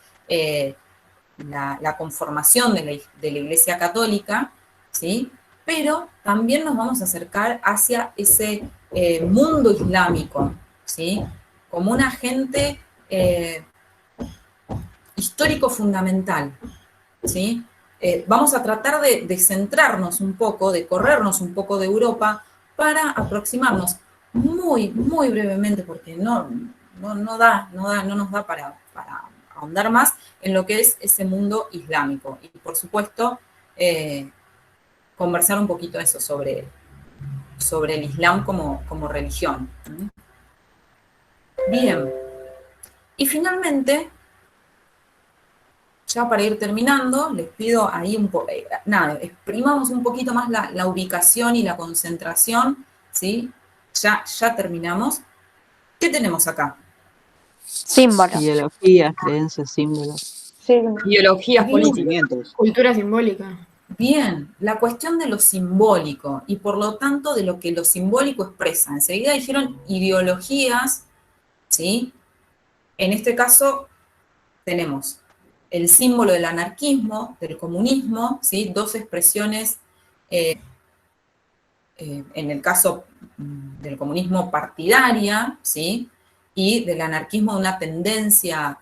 la conformación de la Iglesia Católica, ¿sí? Pero también nos vamos a acercar hacia ese mundo islámico, ¿sí? Como un agente histórico fundamental, ¿sí? Vamos a tratar de centrarnos un poco, de corrernos un poco de Europa para aproximarnos muy, muy brevemente, porque no nos da para ahondar más en lo que es ese mundo islámico. Y por supuesto, conversar un poquito eso sobre el Islam como religión. Bien. Y finalmente, ya para ir terminando, les pido ahí exprimamos un poquito más la ubicación y la concentración, ¿sí? Ya terminamos. ¿Qué tenemos acá? Símbolos. Ideologías, creencias, símbolos. Ideologías políticas. Cultura simbólica. Bien, la cuestión de lo simbólico y por lo tanto de lo que lo simbólico expresa. Enseguida dijeron ideologías, ¿sí? En este caso tenemos el símbolo del anarquismo, del comunismo, ¿sí? Dos expresiones, en el caso del comunismo partidaria, ¿sí? Y del anarquismo una tendencia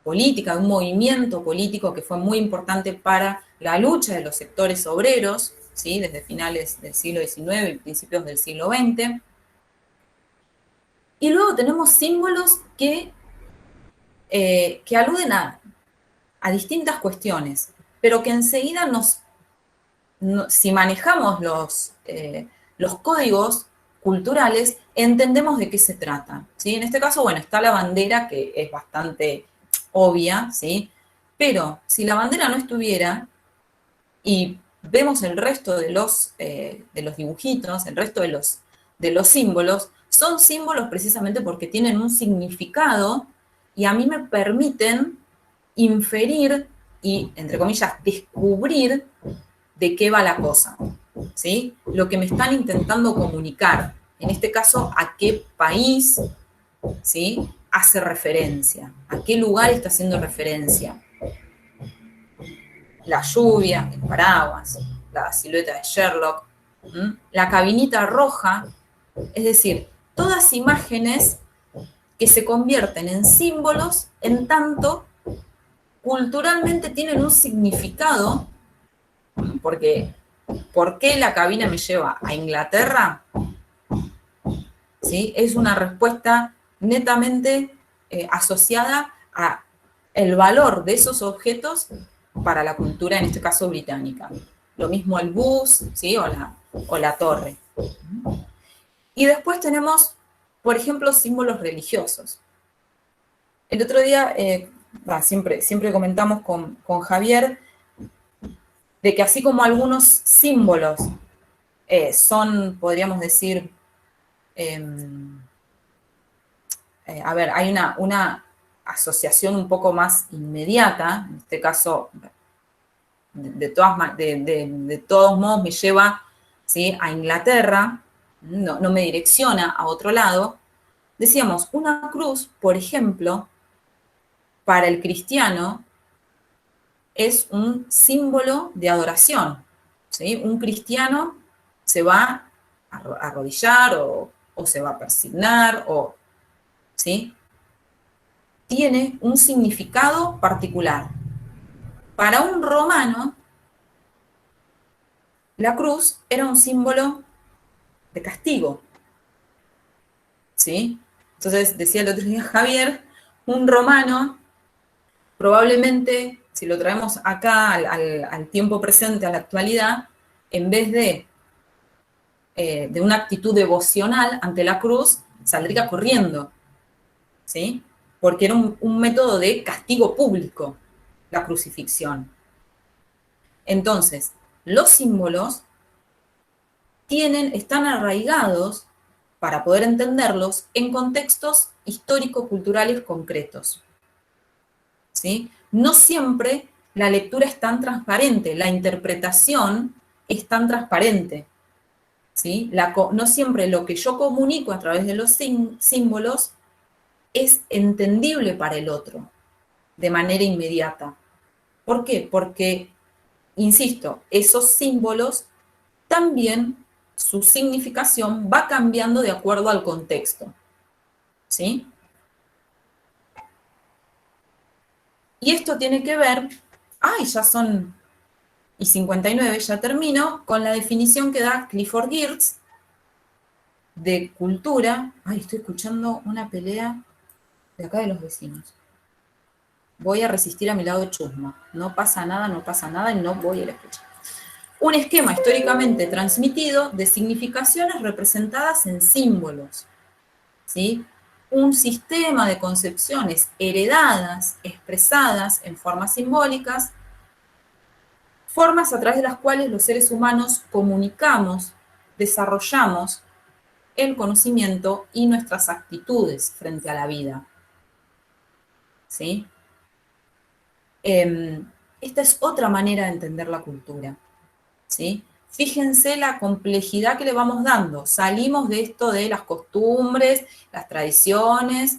política, de un movimiento político que fue muy importante para la lucha de los sectores obreros, ¿sí? Desde finales del siglo XIX y principios del siglo XX. Y luego tenemos símbolos que aluden a distintas cuestiones, pero que enseguida si manejamos los códigos culturales, entendemos de qué se trata, ¿sí? En este caso, bueno, está la bandera, que es bastante obvia, ¿sí? Pero si la bandera no estuviera y vemos el resto de los dibujitos, el resto de los símbolos, son símbolos precisamente porque tienen un significado y a mí me permiten inferir y, entre comillas, descubrir de qué va la cosa, ¿sí? Lo que me están intentando comunicar, en este caso, a qué país, ¿sí? Hace referencia, a qué lugar está haciendo referencia. la lluvia, el paraguas, la silueta de Sherlock, la cabinita roja, es decir, todas imágenes que se convierten en símbolos en tanto culturalmente tienen un significado, porque ¿por qué la cabina me lleva a Inglaterra? ¿Sí? Es una respuesta netamente asociada a el valor de esos objetos para la cultura, en este caso británica. Lo mismo el bus, ¿sí? o la torre. Y después tenemos, por ejemplo, símbolos religiosos. El otro día, siempre comentamos con Javier, de que así como algunos símbolos son, podríamos decir, hay una asociación un poco más inmediata, en este caso, de todos modos me lleva, ¿sí?, a Inglaterra, no me direcciona a otro lado. Decíamos, una cruz, por ejemplo, para el cristiano, es un símbolo de adoración, ¿sí? Un cristiano se va a arrodillar o se va a persignar, ¿sí? Tiene un significado particular. Para un romano, la cruz era un símbolo de castigo, ¿sí? Entonces, decía el otro día Javier, un romano probablemente, si lo traemos acá al tiempo presente, a la actualidad, en vez de una actitud devocional ante la cruz, saldría corriendo, ¿sí? Porque era un método de castigo público, la crucifixión. Entonces, los símbolos están arraigados, para poder entenderlos, en contextos histórico-culturales concretos, ¿sí? No siempre la lectura es tan transparente, la interpretación es tan transparente, ¿sí? No siempre lo que yo comunico a través de los símbolos es entendible para el otro de manera inmediata. ¿Por qué? Porque, insisto, esos símbolos también su significación va cambiando de acuerdo al contexto, ¿sí? Y esto tiene que ver, ya son y 59, ya termino, con la definición que da Clifford Geertz de cultura. Estoy escuchando una pelea de acá de los vecinos. Voy a resistir a mi lado chusma. No pasa nada y no voy a ir a escuchar. Un esquema históricamente transmitido de significaciones representadas en símbolos, ¿sí? Un sistema de concepciones heredadas, expresadas en formas simbólicas, formas a través de las cuales los seres humanos comunicamos, desarrollamos el conocimiento y nuestras actitudes frente a la vida, ¿sí? Esta es otra manera de entender la cultura, ¿sí? Fíjense la complejidad que le vamos dando. Salimos de esto de las costumbres, las tradiciones,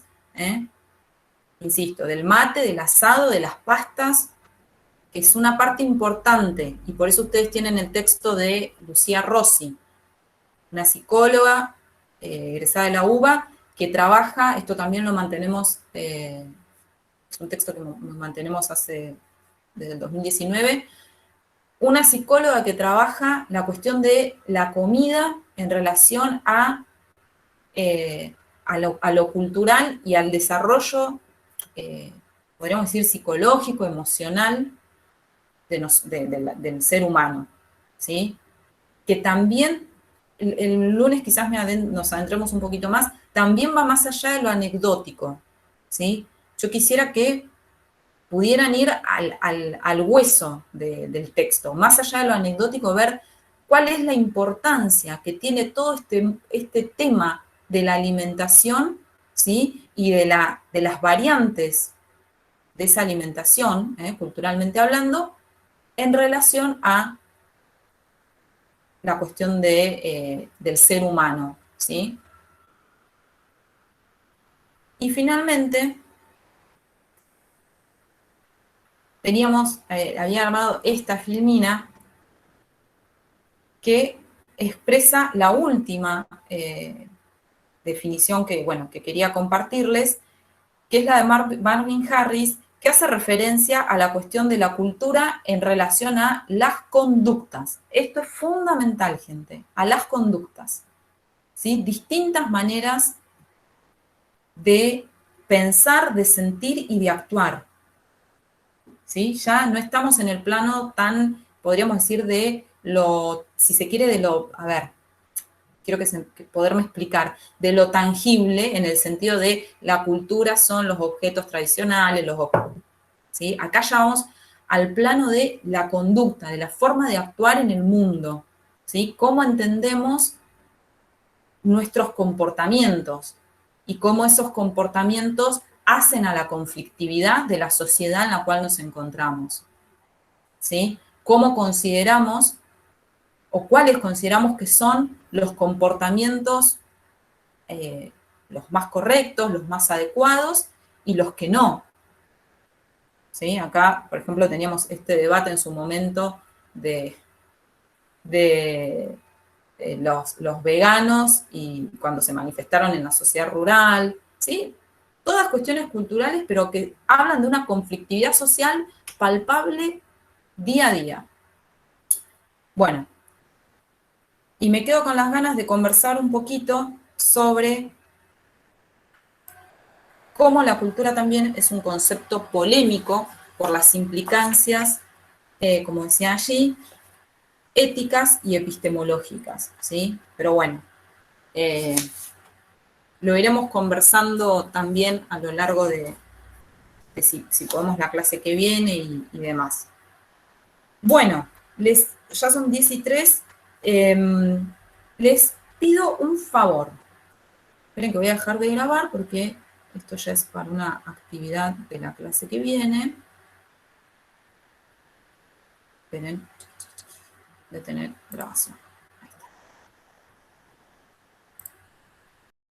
insisto, del mate, del asado, de las pastas, que es una parte importante, y por eso ustedes tienen el texto de Lucía Rossi, una psicóloga egresada de la UBA, que trabaja, esto también lo mantenemos, es un texto que nos mantenemos desde el 2019, una psicóloga que trabaja la cuestión de la comida en relación a lo cultural y al desarrollo, podríamos decir, psicológico, emocional del ser humano, ¿sí? Que también, el lunes quizás nos adentremos un poquito más, también va más allá de lo anecdótico, ¿sí? Yo quisiera que pudieran ir al hueso del texto, más allá de lo anecdótico, ver cuál es la importancia que tiene todo este tema de la alimentación, ¿sí? Y de las variantes de esa alimentación, culturalmente hablando, en relación a la cuestión del ser humano, ¿sí? Y finalmente, había armado esta filmina que expresa la última definición que quería compartirles, que es la de Marvin Harris, que hace referencia a la cuestión de la cultura en relación a las conductas. Esto es fundamental, gente, a las conductas, ¿sí? Distintas maneras de pensar, de sentir y de actuar, ¿sí? Ya no estamos en el plano tan, podríamos decir, de lo, si se quiere, de lo, a ver, quiero poderme explicar, de lo tangible en el sentido de la cultura son los objetos tradicionales, ¿sí? Acá ya vamos al plano de la conducta, de la forma de actuar en el mundo, ¿sí? Cómo entendemos nuestros comportamientos y cómo esos comportamientos hacen a la conflictividad de la sociedad en la cual nos encontramos, ¿sí? Cómo consideramos o cuáles consideramos que son los comportamientos los más correctos, los más adecuados y los que no. ¿Sí? Acá, por ejemplo, teníamos este debate en su momento de los veganos y cuando se manifestaron en la sociedad rural, ¿sí? Todas cuestiones culturales, pero que hablan de una conflictividad social palpable día a día. Bueno, y me quedo con las ganas de conversar un poquito sobre cómo la cultura también es un concepto polémico por las implicancias, como decía allí, éticas y epistemológicas, ¿sí? Pero bueno, lo iremos conversando también a lo largo de si podemos la clase que viene y demás. Bueno, ya son 10:03, les pido un favor. Esperen que voy a dejar de grabar porque esto ya es para una actividad de la clase que viene. Esperen, detener grabación.